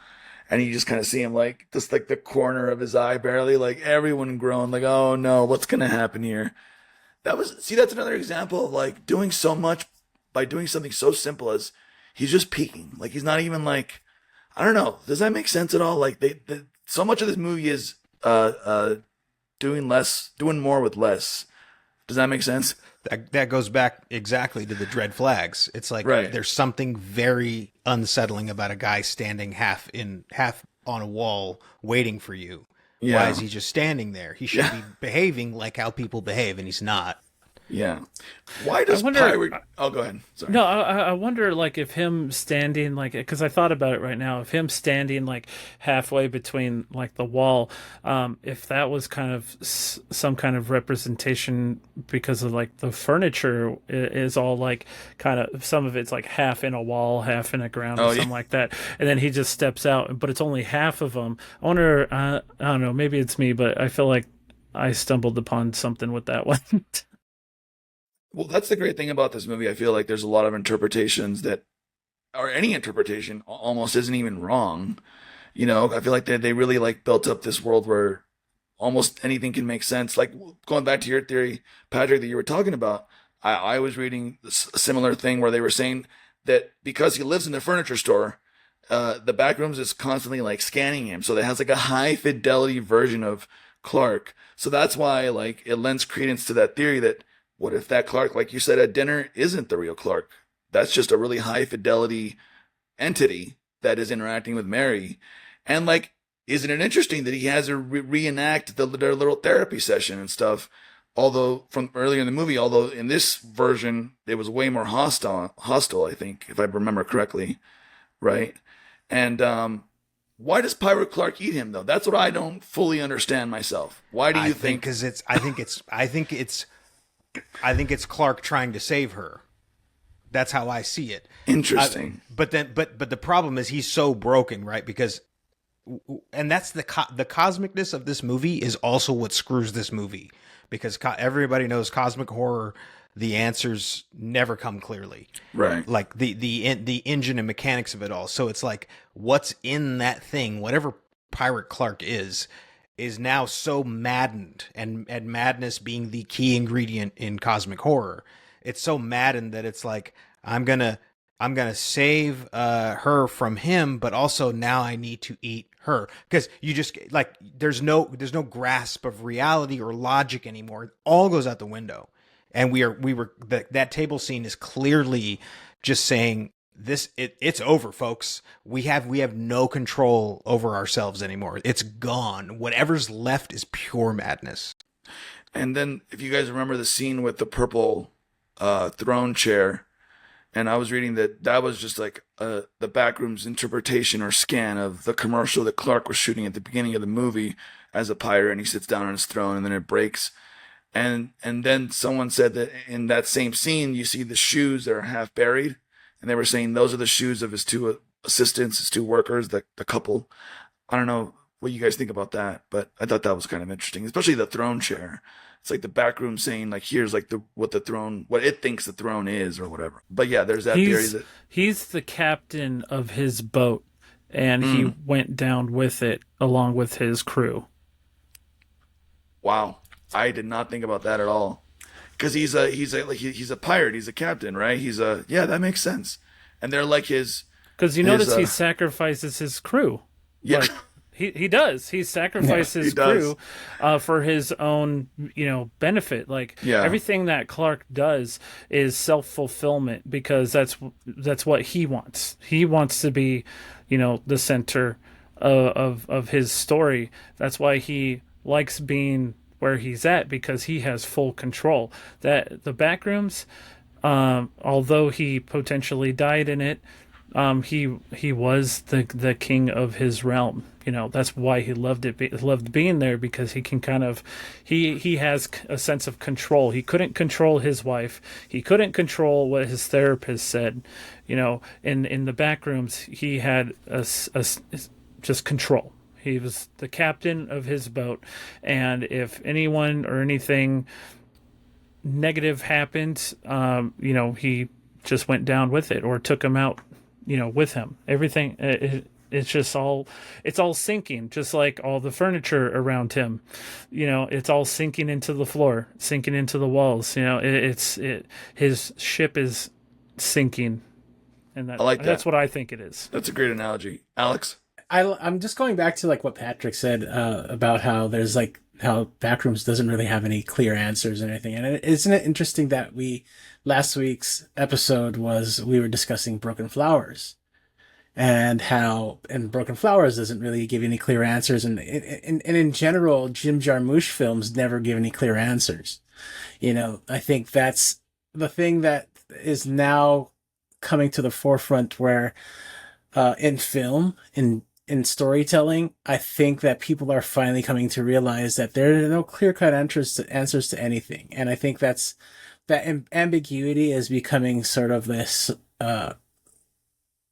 And you just kind of see him like, just like the corner of his eye barely, like everyone groaned, like, oh no, what's going to happen here? That's another example of like doing so much by doing something so simple as he's just peeking. Like he's not even like, I don't know. Does that make sense at all? Like so much of this movie is, doing more with less. Does that make sense? That goes back exactly to the dread flags. It's like there's something very unsettling about a guy standing half on a wall waiting for you. Yeah. Why is he just standing there? He should be behaving like how people behave, and he's not. Yeah. Why does Pirate... Oh, go ahead. Sorry. No, I wonder, like, if him standing, like, because I thought about it right now, if him standing, like, halfway between, like, the wall, if that was kind of some kind of representation because of, like, the furniture is all, like, kind of, some of it's, like, half in a wall, half in a ground, or something like that. And then he just steps out, but it's only half of them. I wonder, I don't know, maybe it's me, but I feel like I stumbled upon something with that one. Well, that's the great thing about this movie. I feel like there's a lot of interpretations that, or any interpretation almost isn't even wrong. You know, I feel like they really like built up this world where almost anything can make sense. Like going back to your theory, Patrick, that you were talking about, I was reading a similar thing where they were saying that because he lives in the furniture store, the Backrooms is constantly like scanning him. So that has like a high fidelity version of Clark. So that's why like it lends credence to that theory that, what if that Clark, like you said at dinner, isn't the real Clark? That's just a really high fidelity entity that is interacting with Mary. And like, isn't it interesting that he has her reenact their little therapy session and stuff? Although from earlier in the movie, although in this version, it was way more hostile, I think, if I remember correctly. Right. And, why does Pirate Clark eat him though? That's what I don't fully understand myself. Why do you think? Because I think it's Clark trying to save her. That's how I see it. Interesting. But the problem is he's so broken, right? Because, and that's the cosmicness of this movie is also what screws this movie, because everybody knows cosmic horror. The answers never come clearly, right? Like the engine and mechanics of it all. So it's like what's in that thing, whatever Pirate Clark is now so maddened, and madness being the key ingredient in cosmic horror. It's so maddened that it's like, I'm going to I'm gonna save her from him, but also now I need to eat her, because you just like there's no grasp of reality or logic anymore. It all goes out the window, and that table scene is clearly just saying it's over, folks. We have no control over ourselves anymore. It's gone. Whatever's left is pure madness. And then, if you guys remember the scene with the purple throne chair, and I was reading that was just like the Backrooms interpretation or scan of the commercial that Clark was shooting at the beginning of the movie as a pirate, and he sits down on his throne, and then it breaks. And then someone said that in that same scene, you see the shoes that are half buried, and they were saying those are the shoes of his two assistants, his two workers, the couple. I don't know what you guys think about that, but I thought that was kind of interesting, especially the throne chair. It's like the back room saying, like, here's like what it thinks the throne is or whatever. But yeah, there's that theory that he's the captain of his boat, and he went down with it along with his crew. Wow, I did not think about that at all. Because he's a pirate, he's a captain, right? Yeah, that makes sense. And they're like his. Because you notice he sacrifices his crew. Yeah. Like, He does. He sacrifices his crew for his own, benefit. Like everything that Clark does is self-fulfillment, because that's what he wants. He wants to be, the center of his story. That's why he likes being where he's at, because he has full control. That the Backrooms, although he potentially died in it, he was the king of his realm. That's why he loved being there, because he can kind of he has a sense of control. He couldn't control his wife. He couldn't control what his therapist said. In the Backrooms, he had just control. He was the captain of his boat, and if anyone or anything negative happened, he just went down with it or took him out. With him, everything it's all sinking, just like all the furniture around him. It's all sinking into the floor, sinking into the walls. His ship is sinking, and I like that. That's what I think it is. That's a great analogy, Alex. I'm just going back to like what Patrick said about how there's like how Backrooms doesn't really have any clear answers or anything. And isn't it interesting that last week's episode we were discussing Broken Flowers, and how Broken Flowers doesn't really give any clear answers. And in general, Jim Jarmusch films never give any clear answers. I think that's the thing that is now coming to the forefront, where in film, in storytelling, I think that people are finally coming to realize that there are no clear-cut answers to anything. And I think that ambiguity is becoming sort of this,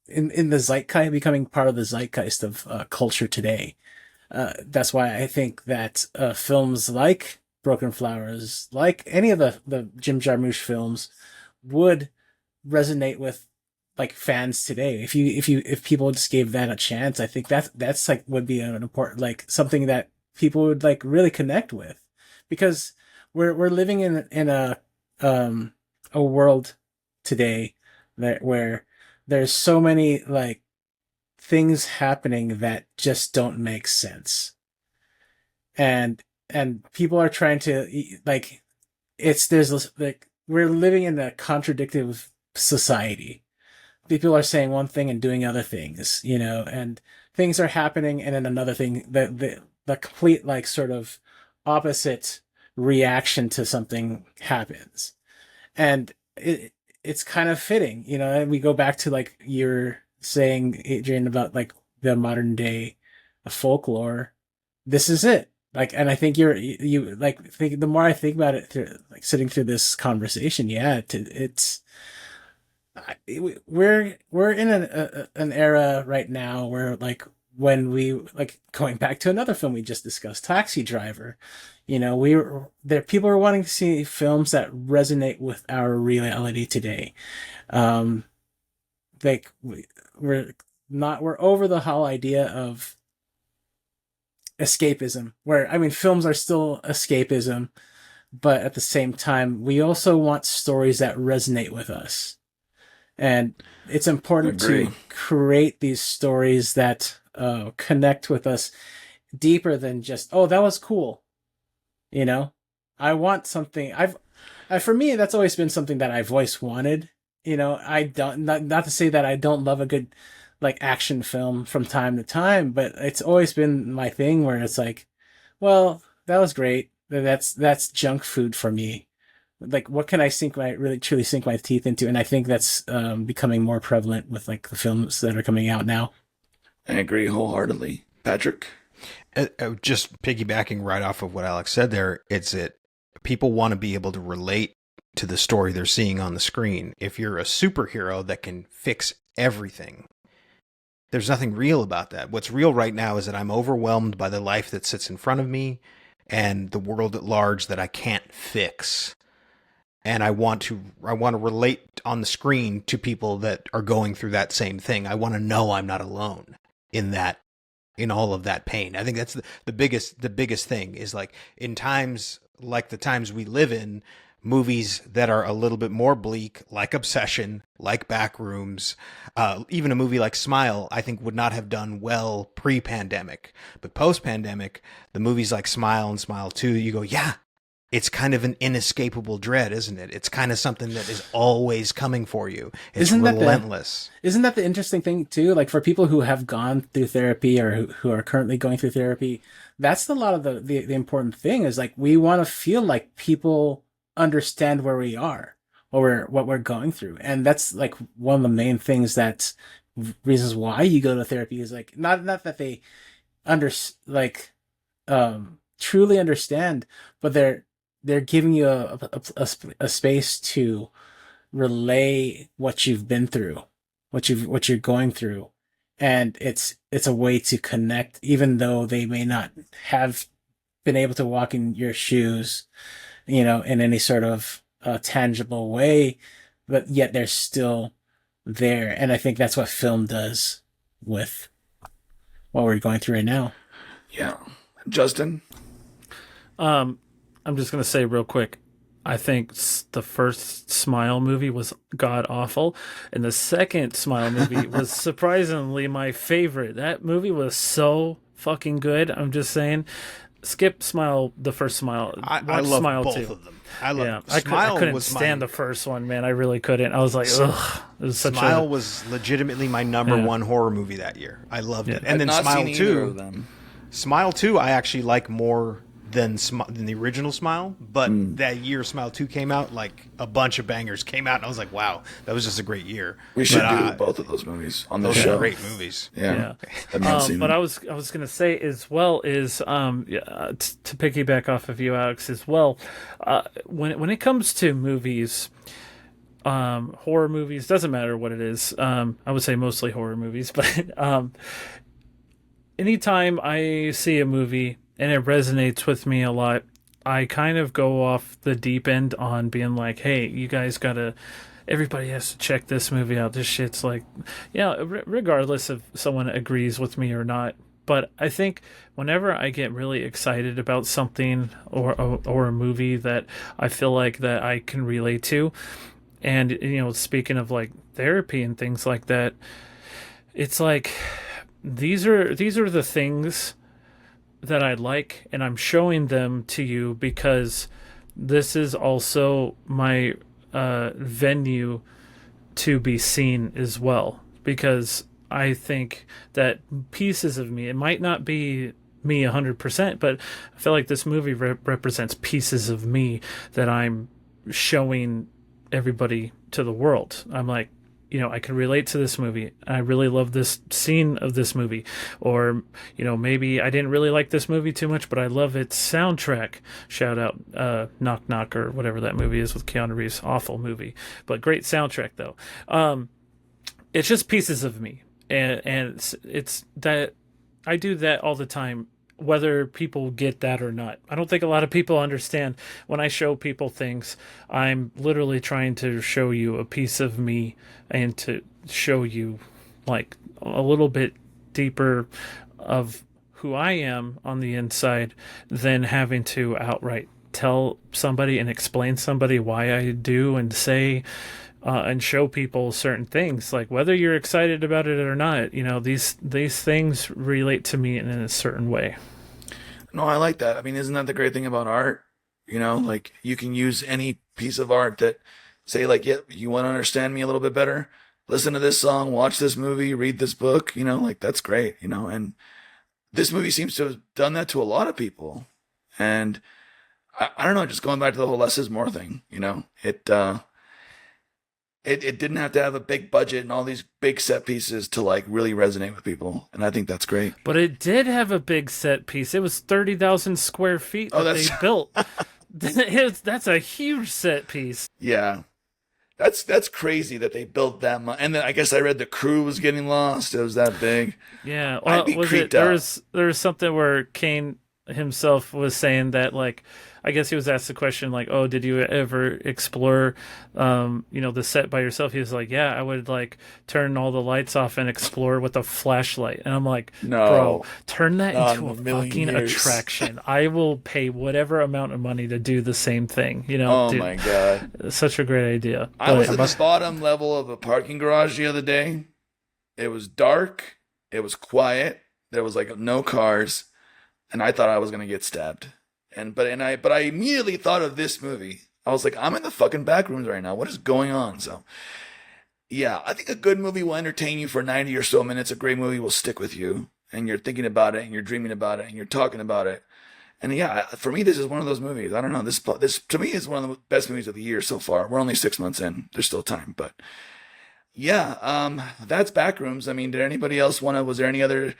in the zeitgeist, becoming part of the zeitgeist of culture today. That's why I think that films like Broken Flowers, like any of the Jim Jarmusch films, would resonate with like fans today. If people just gave that a chance, I think that's like would be an important, like something that people would like really connect with, because we're living in a world today where there's so many like things happening that just don't make sense, and people are trying to like there's this, like, we're living in a contradictory society. People are saying one thing and doing other things, and things are happening, and then another thing, the complete like sort of opposite reaction to something happens. And it's kind of fitting, and we go back to like you're saying, Adrian, about like the modern day folklore. This is it. Like, and I think you like think, the more I think about it through like sitting through this conversation, we're in an era right now where, like, when we, like, going back to another film we just discussed, Taxi Driver, people are wanting to see films that resonate with our reality today. Like, we're over the whole idea of escapism, films are still escapism, but at the same time, we also want stories that resonate with us. And it's important Agree. to create these stories that connect with us deeper than just, oh, that was cool. You know, I want something. For me, that's always been something that I've always wanted. You know, I don't, not to say that I don't love a good like action film from time to time, but it's always been my thing where it's like, well, that was great. That's junk food for me. Like, what can I really truly sink my teeth into? And I think that's becoming more prevalent with like the films that are coming out now. I agree wholeheartedly. Patrick? Just piggybacking right off of what Alex said there, it's it. People want to be able to relate to the story they're seeing on the screen. If you're a superhero that can fix everything, there's nothing real about that. What's real right now is that I'm overwhelmed by the life that sits in front of me and the world at large that I can't fix. And I want to relate on the screen to people that are going through that same thing. I want to know I'm not alone in all of that pain. I think that's the biggest thing is like in times like the times we live in, movies that are a little bit more bleak, like Obsession, like Backrooms, even a movie like Smile, I think would not have done well pre-pandemic. But post-pandemic, the movies like Smile and Smile 2, you go, yeah, it's kind of an inescapable dread, isn't it? It's kind of something that is always coming for you. It's relentless. Isn't that the interesting thing too? Like for people who have gone through therapy or who are currently going through therapy, that's a lot of the important thing is like we want to feel like people understand where we are or what we're going through. And that's like one of the main things that reasons why you go to therapy is like not that they truly understand, but they're giving you a space to relay what you've been through, what you're going through. And it's a way to connect, even though they may not have been able to walk in your shoes, you know, in any sort of tangible way, but yet they're still there. And I think that's what film does with what we're going through right now. Yeah. Justin? I'm just going to say real quick, I think the first Smile movie was god awful, and the second Smile movie was surprisingly my favorite. That movie was so fucking good. I'm just saying, skip Smile, the first Smile. I love Smile both 2. of them. I love Yeah, Smile. I couldn't stand the first one, man. I really couldn't. I was like, ugh. It was such Smile was legitimately my number one horror movie that year. I loved it. And then I've not Smile seen either of 2. them. Smile 2 I actually like more than the original Smile, but that year Smile 2 came out, like a bunch of bangers came out, and I was like, wow, that was just a great year. We should do both of those movies on the Those show. are great movies. Yeah. I've not seen but them. I was going to say as well is to piggyback off of you, Alex, as well. When it comes to movies, horror movies, doesn't matter what it is. I would say mostly horror movies, but anytime I see a movie and it resonates with me a lot, I kind of go off the deep end on being like, hey, you guys everybody has to check this movie out. This shit's like, yeah, regardless if someone agrees with me or not. But I think whenever I get really excited about something or a movie that I feel like that I can relate to, and, you know, speaking of like therapy and things like that, it's like, these are the things that I like, and I'm showing them to you because this is also my venue to be seen as well. Because I think that pieces of me, it might not be me 100%, but I feel like this movie represents pieces of me that I'm showing everybody to the world. I'm like, you know, I can relate to this movie. I really love this scene of this movie. Or, you know, maybe I didn't really like this movie too much, but I love its soundtrack. Shout out Knock Knock or whatever that movie is with Keanu Reeves. Awful movie, but great soundtrack though. It's just pieces of me. And it's that I do that all the time, whether people get that or not. I don't think a lot of people understand when I show people things, I'm literally trying to show you a piece of me and to show you like a little bit deeper of who I am on the inside than having to outright tell somebody and explain somebody why I do and say and show people certain things, like whether you're excited about it or not. You know, these things relate to me in a certain way. No, I like that. I mean, isn't that the great thing about art? You know, like you can use any piece of art that say like, yeah, you want to understand me a little bit better? Listen to this song, watch this movie, read this book, you know, like that's great, you know, and this movie seems to have done that to a lot of people. And I don't know, just going back to the whole less is more thing, you know, it didn't have to have a big budget and all these big set pieces to like really resonate with people. And I think that's great. But it did have a big set piece. It was 30,000 square feet that they built. That's a huge set piece. Yeah. That's crazy that they built that much. And then I guess I read the crew was getting lost. It was that big. Yeah. Well, I'd be creeped out. There was something where Kane himself was saying that, like, I guess he was asked the question, like, oh, did you ever explore, the set by yourself? He was like, yeah, I would like turn all the lights off and explore with a flashlight. And I'm like, no, bro, turn that not into in a a million fucking years. attraction. I will pay whatever amount of money to do the same thing. You know, oh dude, my God. such a great idea. I was at the bottom level of a parking garage the other day. It was dark. It was quiet. There was like no cars. And I thought I was going to get stabbed. But I immediately thought of this movie. I was like, I'm in the fucking Backrooms right now. What is going on? So, yeah, I think a good movie will entertain you for 90 or so minutes. A great movie will stick with you. And you're thinking about it, and you're dreaming about it, and you're talking about it. And yeah, for me, this is one of those movies. I don't know. This to me is one of the best movies of the year so far. We're only 6 months in. There's still time. But yeah, that's Backrooms. I mean, did anybody else was there any other...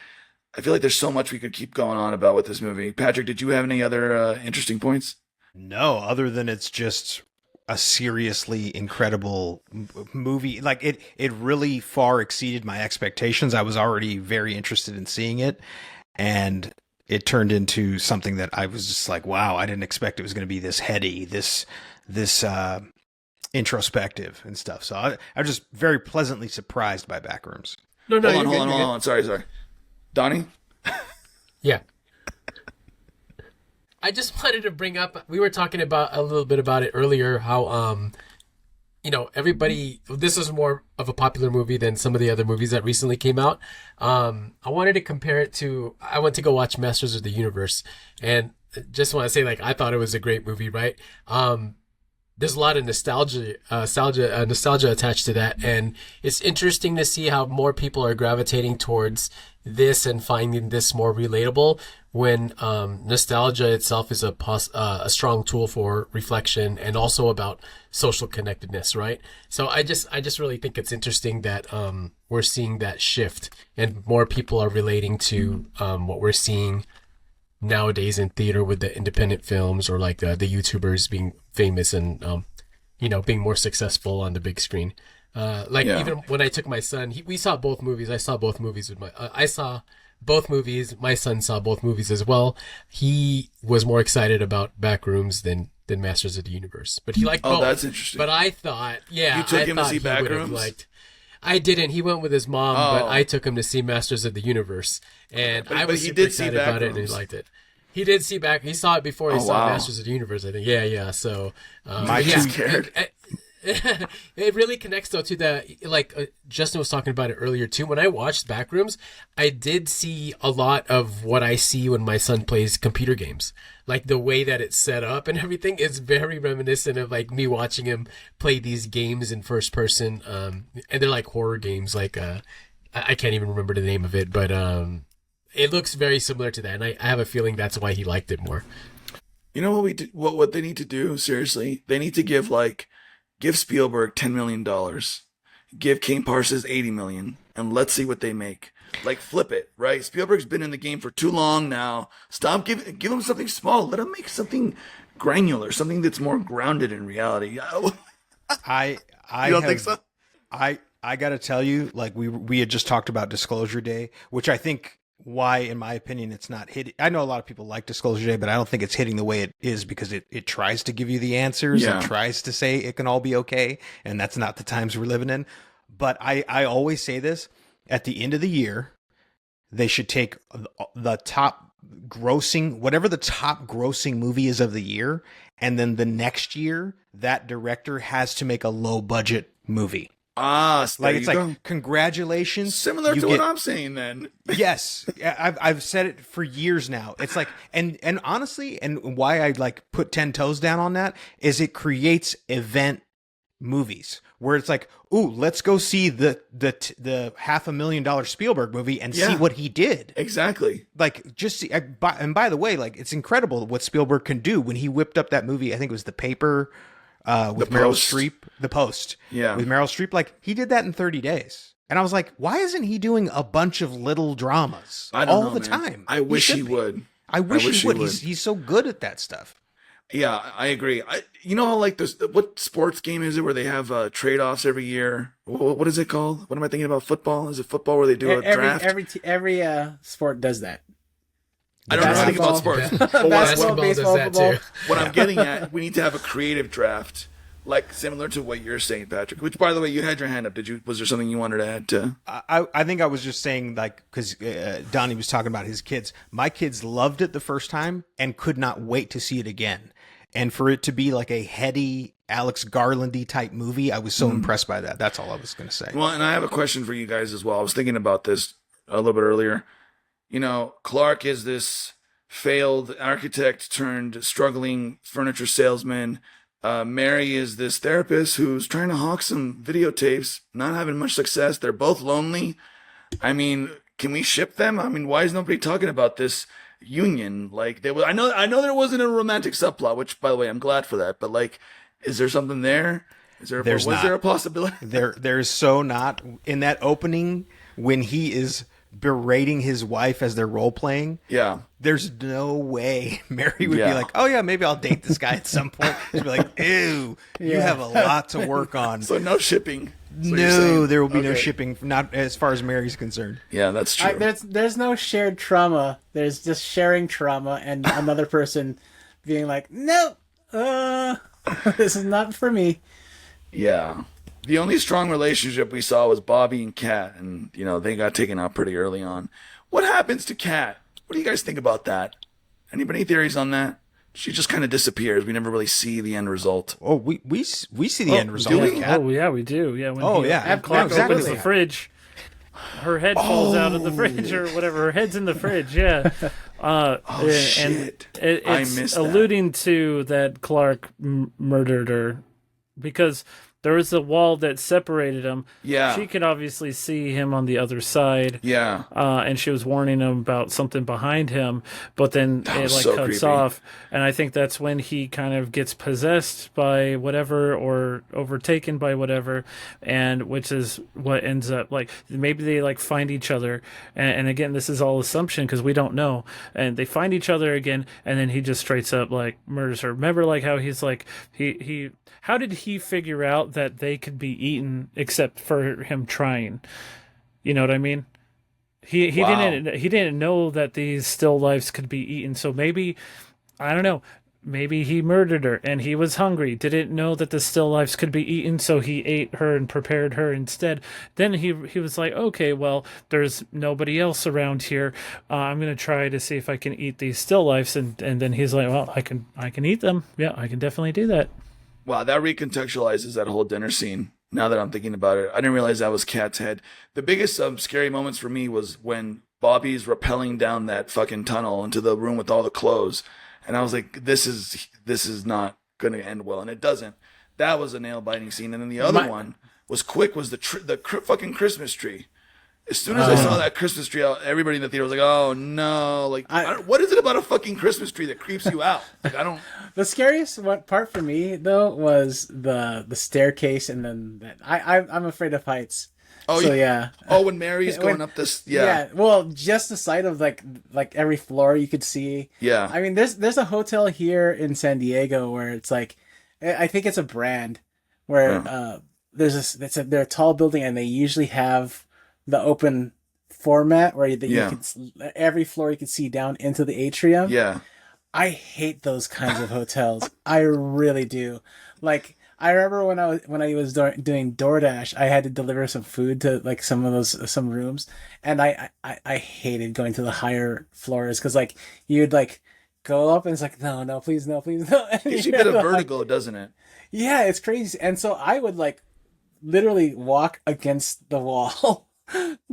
I feel like there's so much we could keep going on about with this movie. Patrick, did you have any other interesting points? No, other than it's just a seriously incredible movie. Like it really far exceeded my expectations. I was already very interested in seeing it, and it turned into something that I was just like, wow, I didn't expect it was going to be this heady, this introspective and stuff. So I was just very pleasantly surprised by Backrooms. No, Hold on. Sorry. Donnie? Yeah. I just wanted to bring up, we were talking about a little bit about it earlier, how, everybody, this is more of a popular movie than some of the other movies that recently came out. I wanted to compare it to, I went to go watch Masters of the Universe, and just want to say, like, I thought it was a great movie, right? There's a lot of nostalgia attached to that, and it's interesting to see how more people are gravitating towards this and finding this more relatable, when nostalgia itself is a strong tool for reflection and also about social connectedness, right? So I just really think it's interesting that we're seeing that shift, and more people are relating to what we're seeing nowadays in theater with the independent films, or like the YouTubers being famous and being more successful on the big screen. Even when I took my son, we saw both movies. I saw both movies with I saw both movies. My son saw both movies as well. He was more excited about Backrooms than Masters of the Universe, but he liked both. Oh, that's interesting. But I thought, you took him to see Backrooms? I didn't. He went with his mom, but I took him to see Masters of the Universe, and I was super excited about it, and he liked it. He did see He saw it before he saw Masters of the Universe, I think. Yeah. So, scared. It really connects though to the Justin was talking about it earlier too. When I watched Backrooms, I did see a lot of what I see when my son plays computer games. Like the way that it's set up and everything is very reminiscent of like me watching him play these games in first person. And they're like horror games. Like I can't even remember the name of it, but it looks very similar to that, and I have a feeling that's why he liked it more. You know what they need to do? Seriously, they need to give Spielberg $10 million, give Kane Parsons $80 million, and let's see what they make. Like, flip it, right? Spielberg's been in the game for too long now. Stop, give him something small. Let him make something granular, something that's more grounded in reality. You don't think so? I got to tell you, like we had just talked about Disclosure Day, which I think why, in my opinion, it's not hitting. I know a lot of people like Disclosure Day, but I don't think it's hitting the way it is, because it tries to give you the answers and tries to say it can all be okay. And that's not the times we're living in. But I always say this, at the end of the year, they should take the top grossing, whatever the top grossing movie is of the year. And then the next year, that director has to make a low budget movie. So Like there it's you like go. congratulations. Similar you to get- what I'm saying then. Yes, I've said it for years now. It's like, and honestly, and why I like put 10 toes down on that is it creates event movies where it's like, ooh, let's go see the $500,000 Spielberg movie and see Yeah. what he did. Exactly. Like, just see. And by the way, like, it's incredible what Spielberg can do when he whipped up that movie. I think it was The Paper with Meryl Post. Streep. The Post. Yeah. With Meryl Streep. Like, he did that in 30 days. And I was like, why isn't he doing a bunch of little dramas I don't all know, the man. time? I wish he should be. would. I wish he would. He's so good at that stuff. Yeah, I agree. You know how like this, what sports game is it where they have trade-offs every year? What is it called? What am I thinking about? Football? Is it football where they do a draft? Every sport does that. I don't know anything about Basketball. sports. Ba- But what, Basketball what, does baseball, that football. too. what I'm getting at, we need to have a creative draft, like similar to what you're saying, Patrick. Which, by the way, you had your hand up. Was there something you wanted to add to? I think I was just saying, like, because Donnie was talking about his kids. My kids loved it the first time and could not wait to see it again. And for it to be like a heady Alex Garlandy type movie, I was so impressed by that. That's all I was going to say. Well, and I have a question for you guys as well. I was thinking about this a little bit earlier. You know, Clark is this failed architect turned struggling furniture salesman. Mary is this therapist who's trying to hawk some videotapes, not having much success. They're both lonely. I mean, can we ship them? I mean, why is nobody talking about this union? Like, I know there wasn't a romantic subplot, which, by the way, I'm glad for that. But like, is there something there? Was there a possibility? There's so not in that opening when he is berating his wife as they're role playing. Yeah. There's no way Mary would Yeah. be like, oh yeah, maybe I'll date this guy at some point. She'd be like, ew, you Yeah. have a lot to work on. So no shipping. is what you're No, saying. there will be no Okay. shipping, not as far as Mary's concerned. Yeah, that's true. There's no shared trauma. There's just sharing trauma and another person being like, no, this is not for me. Yeah. The only strong relationship we saw was Bobby and Kat, and they got taken out pretty early on. What happens to Kat? What do you guys think about that? Anybody theories on that? She just kind of disappears. We never really see the end result. Oh, we see the end result. do we? of Kat. Oh yeah, we do. Yeah. When Oh, he- yeah. when Clark Exactly. opens the fridge, her head falls out of the fridge or whatever. Her head's in the fridge. Yeah. Shit. I It's missed that. alluding to that Clark murdered her because there was a wall that separated them. Yeah. She could obviously see him on the other side. Yeah. And she was warning him about something behind him, but then it was like so cuts creepy. off. And I think that's when he kind of gets possessed by whatever or overtaken by whatever, and which is what ends up like maybe they like find each other. And again, this is all assumption because we don't know. And they find each other again, and then he just straight up like murders her. Remember like how he's like he how did he figure out that they could be eaten except for him trying? You know what I mean? He Wow. didn't know that these still lifes could be eaten. So maybe I don't know. Maybe he murdered her and he was hungry. Didn't know that the still lifes could be eaten, so he ate her and prepared her instead. Then he was like, okay, well, there's nobody else around here. I'm gonna try to see if I can eat these still lifes, and then he's like, well, I can eat them. Yeah, I can definitely do that. Wow, that recontextualizes that whole dinner scene. Now that I'm thinking about it, I didn't realize that was Kat's head. The biggest scary moments for me was when Bobby's rappelling down that fucking tunnel into the room with all the clothes, and I was like, "This is not going to end well," and it doesn't. That was a nail biting scene, and then the other one was fucking Christmas tree. As soon as I saw that Christmas tree out, everybody in the theater was like, "Oh no!" Like, what is it about a fucking Christmas tree that creeps you out? Like, I don't. The scariest part for me though was the staircase, and then I'm afraid of heights. Oh So, yeah. yeah. Oh, when Mary's going up this. Yeah. Well, just the sight of like every floor you could see. Yeah. I mean, there's a hotel here in San Diego where it's like, I think it's a brand where they're a tall building and they usually have the open format where you can every floor you can see down into the atrium. Yeah. I hate those kinds of hotels. I really do. Like, I remember when I was doing DoorDash, I had to deliver some food to like some rooms, and I hated going to the higher floors because like you'd like go up and it's like no please no. Gives you a bit of vertigo, doesn't it? Yeah, it's crazy. And so I would like literally walk against the wall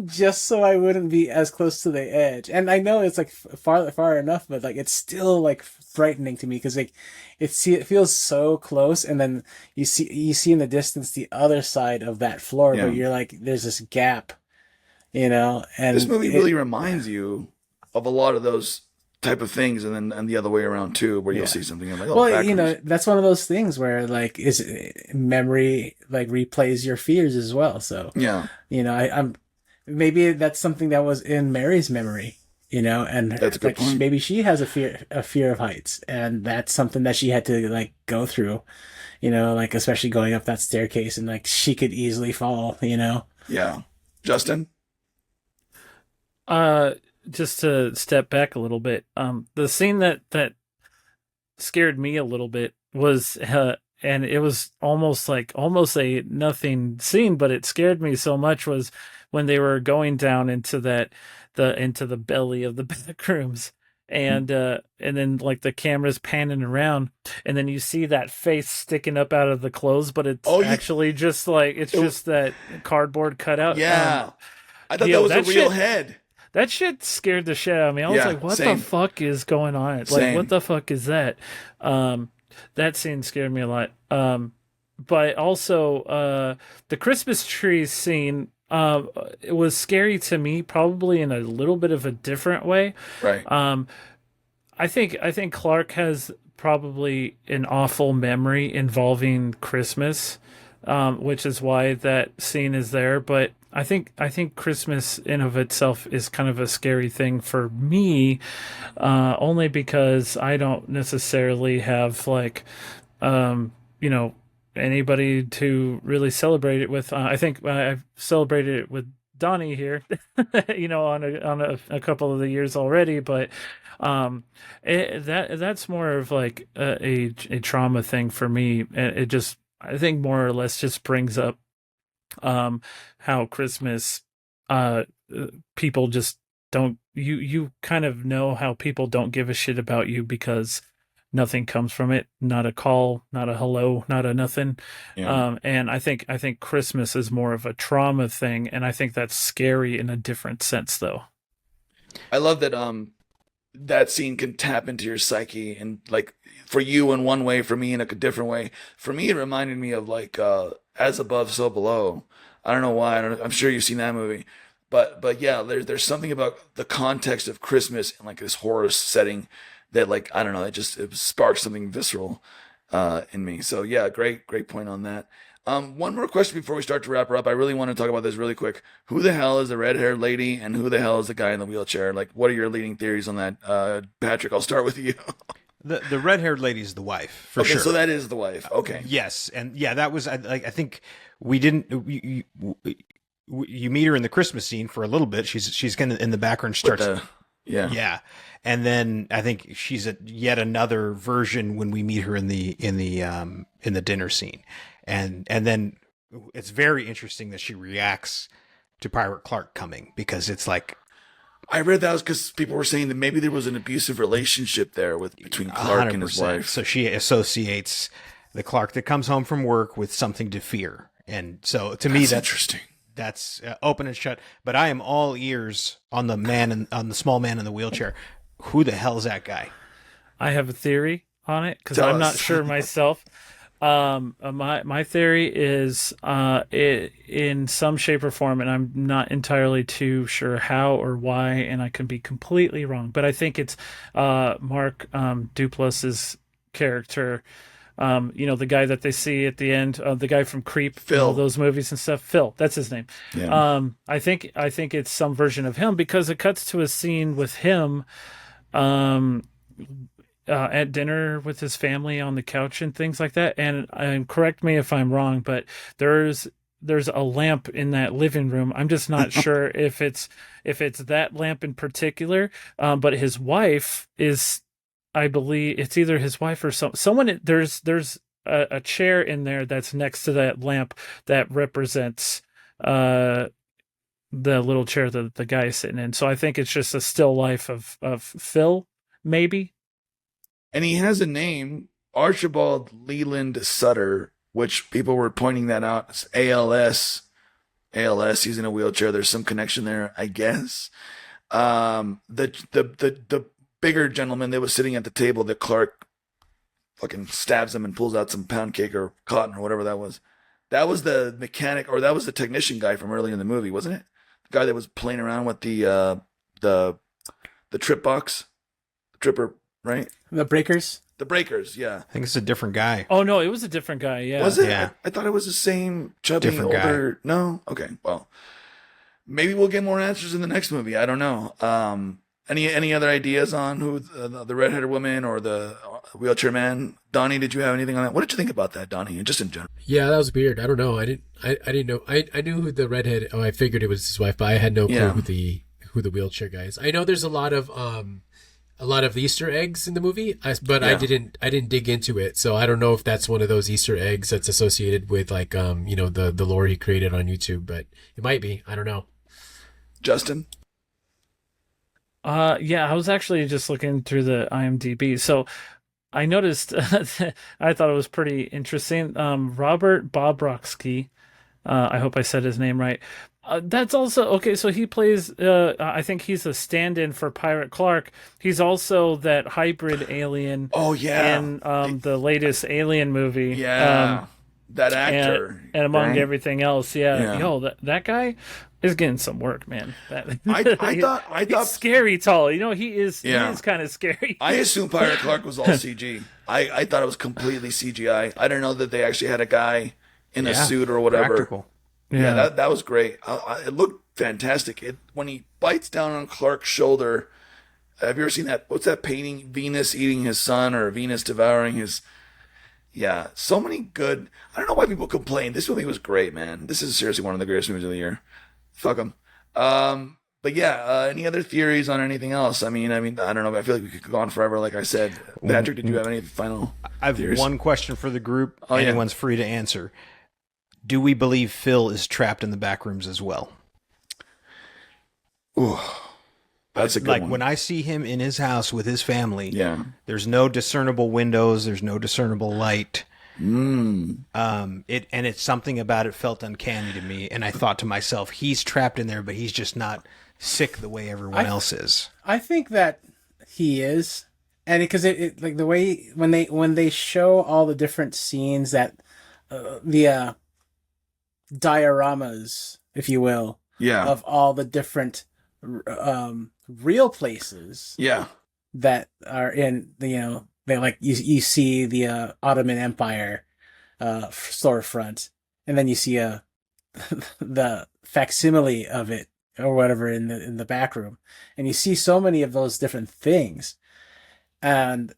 just so I wouldn't be as close to the edge. And I know it's like far enough, but like it's still like frightening to me because like it feels so close, and then you see in the distance the other side of that floor, Yeah. but you're like there's this gap, and This movie really reminds you of a lot of those type of things, and the other way around too, where you'll see something and like, oh, well, Backrooms. that's one of those things where like is memory like replays your fears as well. So Yeah, I'm maybe that's something that was in Mary's memory, and That's a good like point. maybe she has a fear of heights, and that's something that she had to like go through, like especially going up that staircase, and like she could easily fall. yeah. Justin, Just to step back a little bit, the scene that scared me a little bit was, and it was almost a nothing scene, but it scared me so much, was when they were going down into into the belly of the back rooms, and then like the camera's panning around, and then you see that face sticking up out of the clothes, but it's actually just like just that cardboard cutout. yeah, I thought yo, that was a real shit- head. That shit scared the shit out of me. I was Yeah, like, what same. the fuck is going on? Like, Same. what the fuck is that? That scene scared me a lot. But also, the Christmas tree scene, it was scary to me, probably in a little bit of a different way. Right. I think Clark has probably an awful memory involving Christmas, which is why that scene is there. But I think Christmas in of itself is kind of a scary thing for me, only because I don't necessarily have like, anybody to really celebrate it with. I think I've celebrated it with Donnie here, on a couple of the years already, but that's more of like a trauma thing for me. It just, I think, more or less just brings up how Christmas, people just don't, you kind of know how people don't give a shit about you because nothing comes from it, not a call, not a hello, not a nothing. Yeah. And I think Christmas is more of a trauma thing, and I think that's scary in a different sense though. I love that that scene can tap into your psyche, and like for you in one way, for me in a different way. For me, it reminded me of like As Above, So Below. I don't know why. I'm sure you've seen that movie, but yeah, there's something about the context of Christmas and like this horror setting that, like, I don't know, it sparks something visceral in me. So yeah, great point on that. One more question before we start to wrap her up. I really want to talk about this really quick. Who the hell is the red-haired lady, and who the hell is the guy in the wheelchair? Like, what are your leading theories on that? Patrick, I'll start with you. The red-haired lady is the wife, for Okay, sure. so that is the wife. Okay. Yes, and yeah, that was I think we didn't. You meet her in the Christmas scene for a little bit. She's kind of in the background. Starts Yeah. yeah, and then I think she's yet another version when we meet her in the dinner scene, and then it's very interesting that she reacts to Pirate Clark coming, because it's like, I read that was because people were saying that maybe there was an abusive relationship there between Clark and his 100%. wife. So she associates the Clark that comes home from work with something to fear, and so to me That's that's interesting. That's open and shut. But I am all ears on on the small man in the wheelchair. Who the hell's that guy? I have a theory on it because Tell I'm not us. sure myself. My theory is in some shape or form, and I'm not entirely too sure how or why, and I could be completely wrong, but I think it's Mark Duplass's character. The guy that they see at the end, the guy from Creep, Phil. those movies and stuff. Phil, that's his name. Yeah. I think it's some version of him, because it cuts to a scene with him, at dinner with his family on the couch and things like that. And correct me if I'm wrong, but there's a lamp in that living room. I'm just not sure if it's that lamp in particular. But his wife is, I believe it's either his wife or someone. There's a chair in there that's next to that lamp that represents the little chair that the guy is sitting in. So I think it's just a still life of Phil, maybe. And he has a name, Archibald Leland Sutter, which people were pointing that out. It's ALS. He's in a wheelchair. There's some connection there, I guess. The bigger gentleman that was sitting at the table that Clark fucking stabs him and pulls out some pound cake or cotton or whatever that was. That was the mechanic, or that was the technician guy from earlier in the movie, wasn't it? The guy that was playing around with the trip box, the tripper, right? The breakers. The breakers, yeah. I think it's a different guy. Oh no, it was a different guy. Yeah. Was it? Yeah. I thought it was the same chubby Different older. guy. No, okay. Well, maybe we'll get more answers in the next movie. I don't know. Any other ideas on who the redheaded woman or the wheelchair man? Donnie, did you have anything on that? What did you think about that, Donnie? Just in general. Yeah, that was weird. I don't know. I didn't know. I knew who the redhead. Oh, I figured it was his wife, but I had no clue who the wheelchair guy is. I know there's a lot of Easter eggs in the movie, but I didn't dig into it, so I don't know if that's one of those Easter eggs that's associated with like the lore he created on YouTube, but it might be. I don't know. Justin. Yeah, I was actually just looking through the IMDb. So I noticed, I thought it was pretty interesting. Robert Bobrovsky, I hope I said his name right. That's also, okay, so he plays, I think he's a stand-in for Pirate Clark. He's also that hybrid alien. Oh, yeah. In the latest Alien movie. Yeah. That actor. And among right? everything else, yeah. Yo, that guy is getting some work, man. I thought he's scary tall. He is kind of scary. I assumed Pirate Clark was all CG. I thought it was completely CGI. I didn't know that they actually had a guy in a suit or whatever. Practical. Yeah, that was great. It looked fantastic. When he bites down on Clark's shoulder, have you ever seen that? What's that painting? Venus eating his son, or Venus devouring his... Yeah, so many good... I don't know why people complain. This movie was great, man. This is seriously one of the greatest movies of the year. Fuck them. But yeah, any other theories on anything else? I mean, I don't know. I feel like we could go on forever, like I said. Patrick, did you have any final I have theories? one question for the group. Oh, yeah. Anyone's free to answer. Do we believe Phil is trapped in the back rooms as well? Ooh, that's a good one. When I see him in his house with his family, there's no discernible windows, there's no discernible light. It's something about it felt uncanny to me, and I thought to myself, he's trapped in there, but he's just not sick the way everyone else is. I think that he is, and because it like the way when they show all the different scenes that the dioramas, if you will, of all the different real places that are in the they like you see the Ottoman Empire storefront, and then you see the facsimile of it or whatever in the back room, and you see so many of those different things. And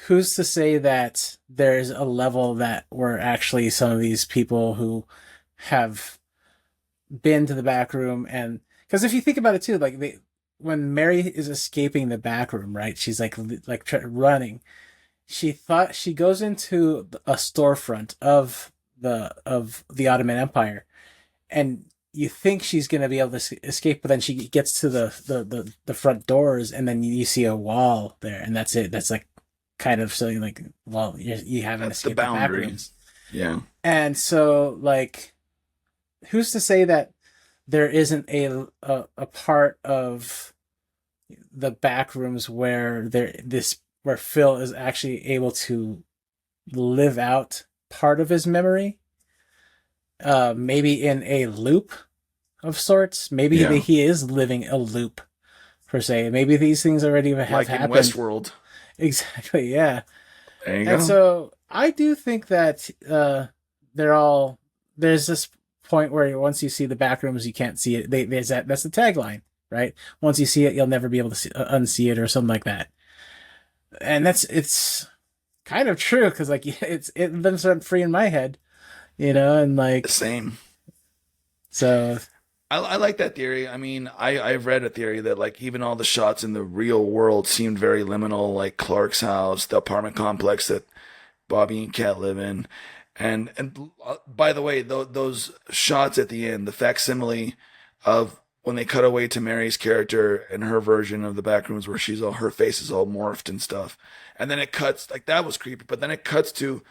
who's to say that there's a level that where actually some of these people who have been to the back room, and because if you think about it too, like when Mary is escaping the back room, right? She's like running. She goes into a storefront of the Ottoman Empire, and you think she's gonna be able to escape, but then she gets to the front doors, and then you see a wall there, and that's it. That's like kind of something like, well, you haven't escaped the back rooms. Yeah. And so, like, who's to say that there isn't a part of the back rooms where where Phil is actually able to live out part of his memory, maybe in a loop of sorts. Maybe he is living a loop, per se. Maybe these things already have like happened. in Westworld. Exactly, yeah. There you And go. so I do think that there's this point where once you see the back rooms, you can't see it. That's the tagline, right? Once you see it, you'll never be able to unsee it, or something like that. And it's kind of true, because like it lives rent free in my head, and like Same. so. I like that theory. I mean, I've read a theory that like even all the shots in the real world seemed very liminal, like Clark's house, the apartment complex that Bobby and Kat live in. And by the way, those shots at the end, the facsimile of when they cut away to Mary's character and her version of the Backrooms, where her face is all morphed and stuff. And then it cuts, like, that was creepy, but then it cuts to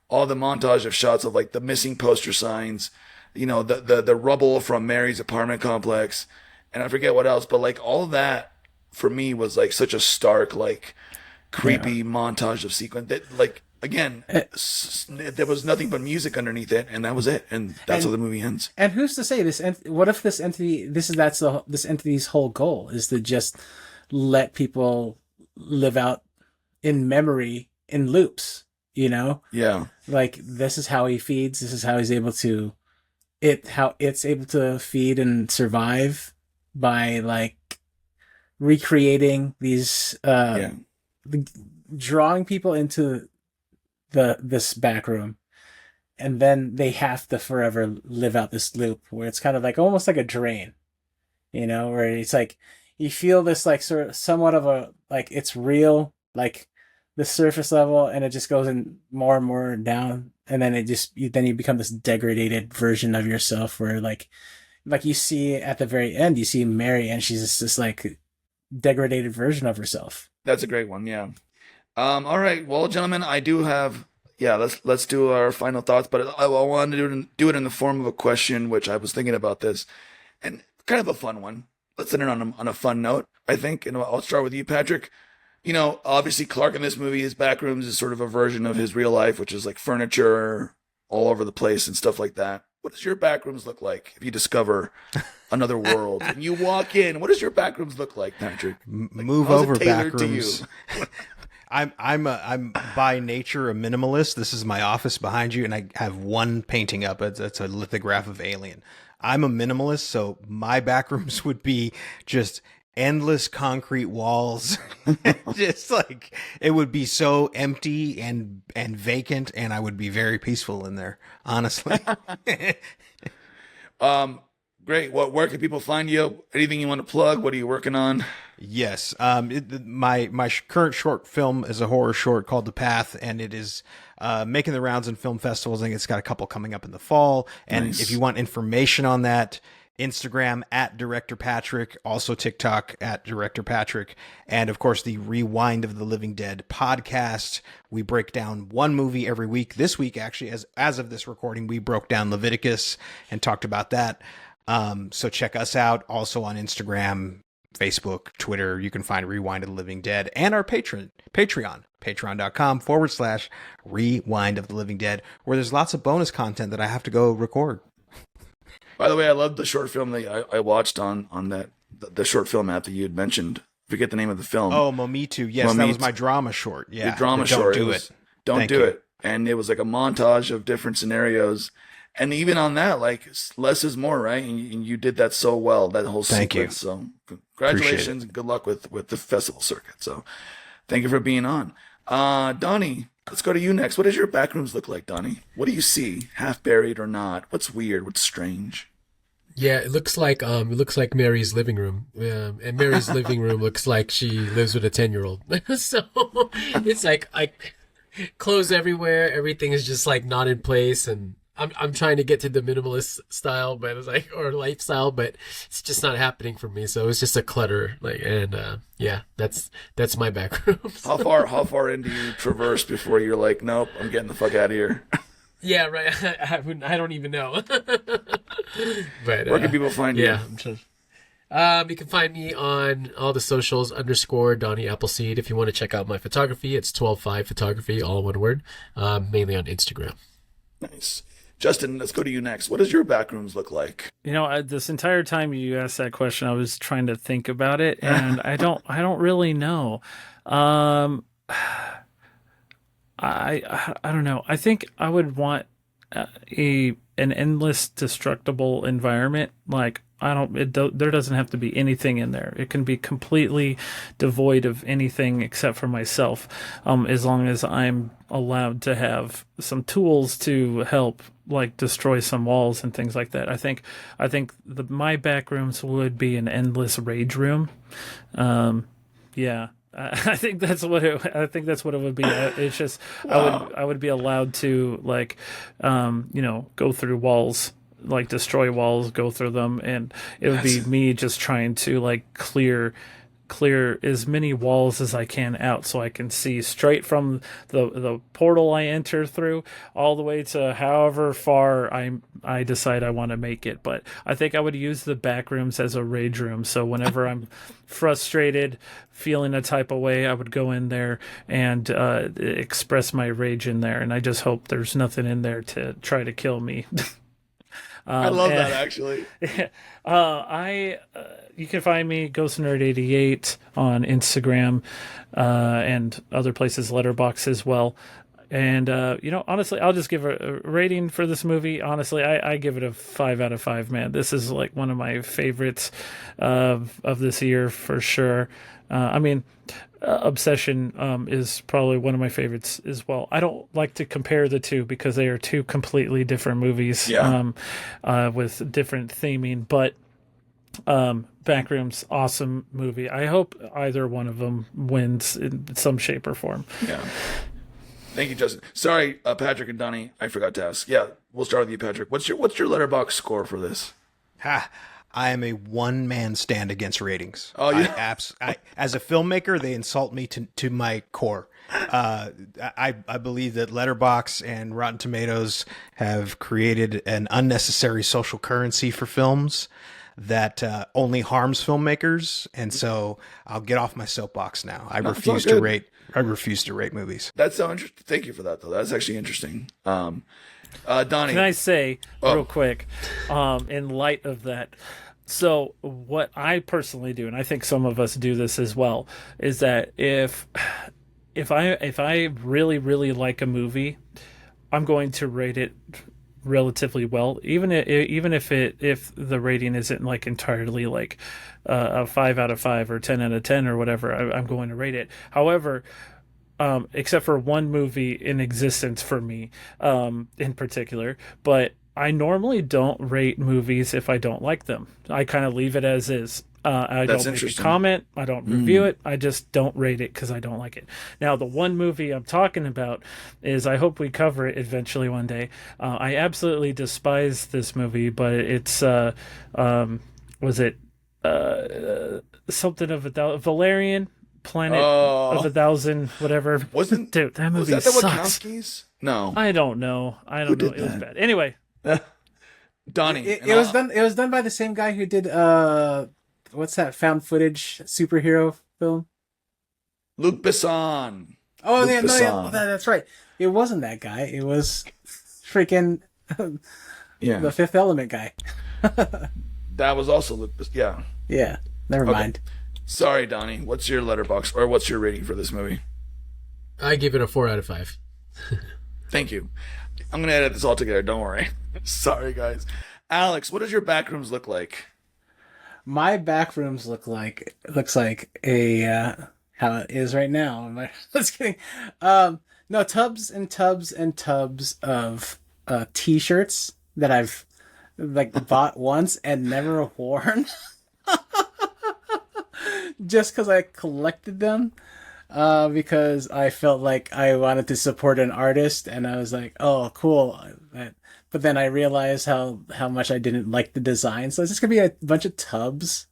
all the montage of shots of like the missing poster signs, you know, the rubble from Mary's apartment complex, and I forget what else, but like all that for me was like such a stark, like creepy montage of sequence that, like, again, there was nothing but music underneath it, and that was it, and that's how the movie ends. And who's to say this? What if this entity? This entity's whole goal is to just let people live out in memory in loops. You know? Yeah. Like, this is how he feeds. This is how he's able to. How it's able to feed and survive by like recreating these. Drawing people into this back room, and then they have to forever live out this loop where it's kind of like almost like a drain, you know, where it's like you feel this like sort of somewhat of a like it's real, like the surface level, and it just goes in more and more down, and then you become this degraded version of yourself where like you see at the very end, you see Mary, and she's just this like degraded version of herself. That's a great one. Yeah. All right. Well, gentlemen, I do have, let's do our final thoughts, but I wanted to do it in the form of a question, which I was thinking about this, and kind of a fun one. Let's end it on a fun note, I think. And I'll start with you, Patrick. You know, obviously Clark in this movie, his Backrooms is sort of a version of his real life, which is like furniture all over the place and stuff like that. What does your Backrooms look like if you discover another world and you walk in? What does your Backrooms look like, Patrick? Like, move over, Backrooms. I'm by nature a minimalist. This is my office behind you, and I have one painting up. It's a lithograph of Alien. I'm a minimalist, so my Backrooms would be just endless concrete walls. Just like it would be so empty and vacant, and I would be very peaceful in there, honestly. Great. Where can people find you? Anything you want to plug? What are you working on? Yes. My current short film is a horror short called The Path, and it is making the rounds in film festivals. I think it's got a couple coming up in the fall. And Nice. If you want information on that, Instagram at Director Patrick, also TikTok at Director Patrick, and of course the Rewind of the Living Dead podcast. We break down one movie every week. This week, actually, as of this recording, we broke down Leviticus and talked about that. So check us out also on Instagram, Facebook, Twitter. You can find Rewind of the Living Dead and our Patreon, patreon.com/Rewind of the Living Dead, where there's lots of bonus content that I have to go record. By the way, I love the short film that I watched on that the short film app that you had mentioned. Forget the name of the film. Oh, Momitu. Yes, that was my drama short. Yeah, the drama Don't short. do it. Don't do it. And it was like a montage of different scenarios. And even on that, like, less is more, right? And you did that so well, that whole Thank you. sequence. So congratulations and good luck with the festival circuit. So thank you for being on. Donnie, let's go to you next. What does your Backrooms look like, Donnie? What do you see? Half buried or not? What's weird? What's strange? Yeah, it looks like Mary's living room, and Mary's living room looks like she lives with a 10-year-old. So it's like clothes everywhere. Everything is just like not in place, and I'm trying to get to the minimalist style, but it's like, or lifestyle, but it's just not happening for me. So it's just a clutter, like, and yeah, that's my Backrooms. How far in do you traverse before you're like, nope, I'm getting the fuck out of here? Yeah, right. I don't even know. But where can people find you? Yeah, I'm trying. You can find me on all the socials _Donnie Appleseed. If you want to check out my photography, it's 125 Photography, all one word. Mainly on Instagram. Nice. Justin, let's go to you next. What does your Backrooms look like? You know, this entire time you asked that question, I was trying to think about it, and I don't really know. I don't know. I think I would want an endless destructible environment. Like, there doesn't have to be anything in there. It can be completely devoid of anything except for myself, as long as I'm allowed to have some tools to help, like, destroy some walls and things like that. I think my Backrooms would be an endless rage room. Yeah. I think that's what it would be. It's just wow. I would be allowed to, like, go through walls, like destroy walls, go through them, and it would be me just trying to, like, clear clear as many walls as I can out so I can see straight from the portal I enter through all the way to however far I decide I want to make it. But I think I would use the back rooms as a rage room. So whenever I'm frustrated, feeling a type of way, I would go in there and express my rage in there. And I just hope there's nothing in there to try to kill me. I love that, actually. You can find me GhostNerd88 on Instagram and other places, Letterboxd as well. And honestly, I'll just give a rating for this movie. Honestly, I give it a 5 out of 5. Man, this is like one of my favorites of this year for sure. Obsession is probably one of my favorites as well. I don't like to compare the two because they are two completely different movies with different theming. But Backrooms, awesome movie. I hope either one of them wins in some shape or form. Yeah. Thank you, Justin. Sorry, Patrick and Donnie, I forgot to ask. Yeah, we'll start with you, Patrick. What's your Letterboxd score for this? I am a one-man stand against ratings. Oh, yeah. As a filmmaker, they insult me to my core. I believe that Letterboxd and Rotten Tomatoes have created an unnecessary social currency for films that only harms filmmakers, and so I'll get off my soapbox now. I refuse to rate movies. That's so interesting. Thank you for that, though. That's actually interesting. Donnie, can I say real quick, in light of that? So what I personally do, and I think some of us do this as well, is that if I really, really like a movie, I'm going to rate it relatively well, even if the rating isn't like entirely like a 5 out of 5 or 10 out of 10 or whatever. I'm going to rate it. However, except for one movie in existence for me, in particular, but I normally don't rate movies if I don't like them. I kind of leave it as is. I don't make a comment. I don't review it. I just don't rate it because I don't like it. Now, the one movie I'm talking about is, I hope we cover it eventually one day. I absolutely despise this movie, but it's was it something of a Valerian Planet of 1,000 whatever? Wasn't dude that movie was that the sucks. Wachowskis? No, I don't know. It was bad. Anyway, Donnie, It was done. It was done by the same guy who did what's that found footage superhero film? Luc Besson. Oh, Luc yeah, no, Besson. that's right. It wasn't that guy. It was freaking Yeah, the Fifth Element guy. that was also Luc Besson. Yeah. Yeah, never mind. Sorry, Donnie. What's your Letterboxd, or what's your rating for this movie? I give it a 4 out of 5. Thank you. I'm gonna edit this all together. Don't worry. Sorry, guys. Alex, what does your Backrooms look like? My back rooms looks like a how it is right now. Just kidding. No, tubs and tubs and tubs of t-shirts that I've like bought once and never worn. Just because I collected them, because I felt like I wanted to support an artist, and I was like, oh, cool. But then I realized how much I didn't like the design. So it's just going to be a bunch of tubs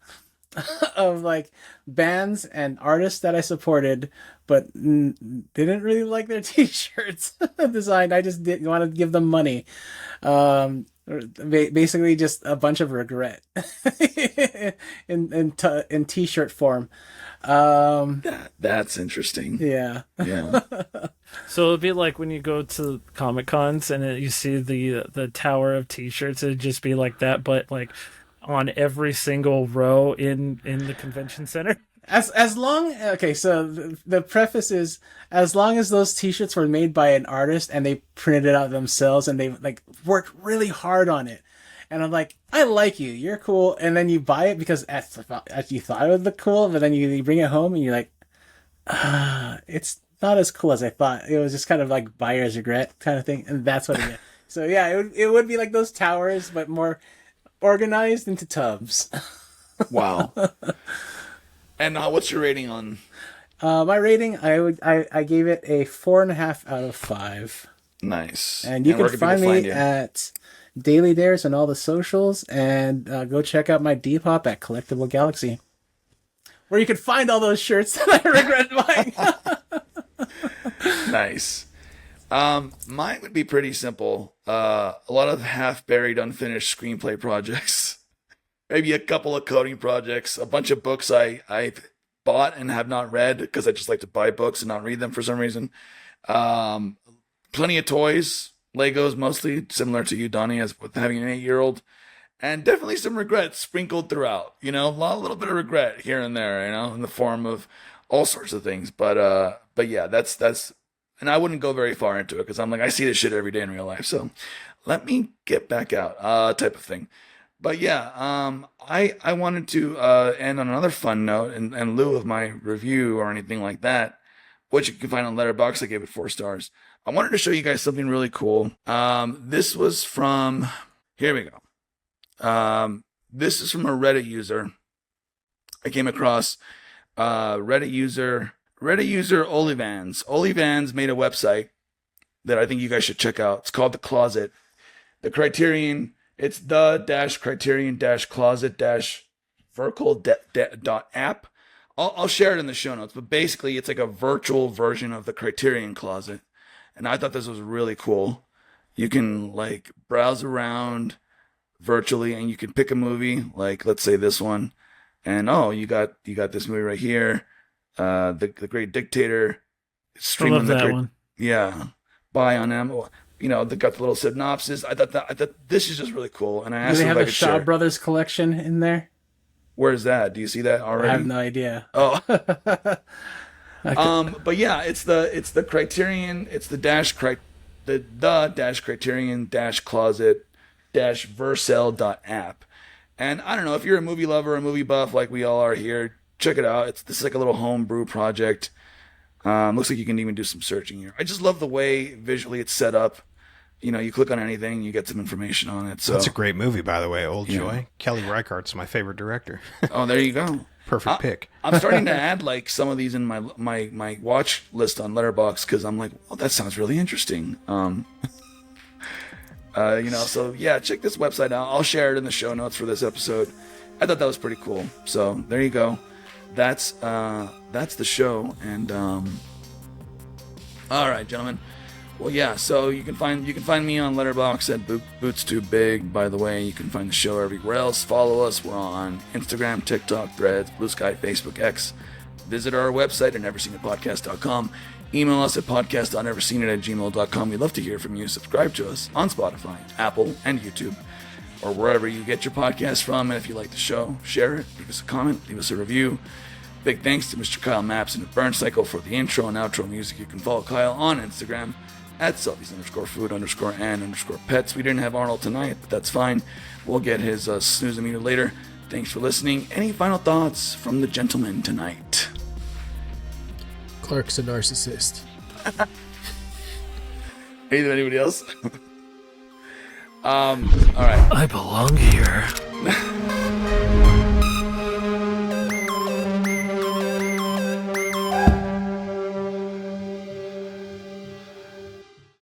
of like bands and artists that I supported, but didn't really like their t-shirts design. I just didn't want to give them money. Basically just a bunch of regret in t-shirt form. That's interesting. Yeah. Yeah. so it'd be like when you go to Comic Cons and you see the tower of t-shirts. It'd just be like that, but like on every single row in the convention center. As long, okay, so the preface is, as long as those t-shirts were made by an artist and they printed it out themselves and they like worked really hard on it, and I'm like, I like you, you're cool, and then you buy it because as you thought it would look cool, but then you bring it home and you're like, it's not as cool as I thought. It was just kind of like buyer's regret kind of thing, and that's what it is. So yeah, it would be like those towers, but more organized into tubs. Wow. And what's your rating on? My rating, I gave it a 4.5 out of 5. Nice. And you can find me at Daily Dares on all the socials, and go check out my Depop at Collectible Galaxy. where you could find all those shirts that I regret buying. Nice. Mine would be pretty simple. A lot of half-buried, unfinished screenplay projects. Maybe a couple of coding projects. A bunch of books I've bought and have not read because I just like to buy books and not read them for some reason. Plenty of toys. Legos mostly, similar to you, Donnie, as with having an 8-year-old. And definitely some regrets sprinkled throughout. You know, a little bit of regret here and there, you know, in the form of all sorts of things. But yeah, that's, and I wouldn't go very far into it because I'm like, I see this shit every day in real life. So let me get back out, type of thing. But yeah, I wanted to end on another fun note in lieu of my review or anything like that, which you can find on Letterboxd. I gave it 4 stars. I wanted to show you guys something really cool. This was from, here we go. This is from a Reddit user. I came across Reddit user Olivans. Olivans made a website that I think you guys should check out. It's called The Closet. The criterion, it's the-criterion-closet-vertical.app. I'll share it in the show notes, but basically it's like a virtual version of the Criterion Closet. And I thought this was really cool. You can like browse around virtually and you can pick a movie, like let's say this one. And you got this movie right here. The Great Dictator. I love that one. Yeah. Buy on them. You know, they got the little synopsis. I thought this is just really cool. And I asked Do they them have if I the could Shaw share. Brothers collection in there? Where's that? Do you see that already? I have no idea. Oh. But yeah, it's the Criterion, it's the dash Criterion dash closet dash Vercel.app. And I don't know, if you're a movie lover, a movie buff like we all are here, check it out. This is like a little homebrew project. Looks like you can even do some searching here. I just love the way visually it's set up. You know, you click on anything, you get some information on it. So That's a great movie, by the way, Old Joy. Kelly Reichardt's my favorite director. Oh, there you go. Perfect pick. I'm starting to add like some of these in my watch list on Letterboxd because I'm like, well, that sounds really interesting. You know, so yeah, check this website out. I'll share it in the show notes for this episode. I thought that was pretty cool. So there you go. That's the show. And all right, gentlemen. Well, yeah. So you can find me on Letterboxd at Boots Too Big. By the way, you can find the show everywhere else. Follow us. We're on Instagram, TikTok, Threads, Blue Sky, Facebook, X. Visit our website at neverseenitpodcast.com. Email us at podcast.neverseenit@gmail.com. We'd love to hear from you. Subscribe to us on Spotify, Apple, and YouTube, or wherever you get your podcast from. And if you like the show, share it, leave us a comment, leave us a review. Big thanks to Mr. Kyle Maps and the Burn Cycle for the intro and outro music. You can follow Kyle on Instagram at selfies_food_and_pets. We didn't have Arnold tonight, but that's fine. We'll get his snooze-o-meter later. Thanks for listening. Any final thoughts from the gentleman tonight? Clark's a narcissist. Anybody else? All right. I belong here.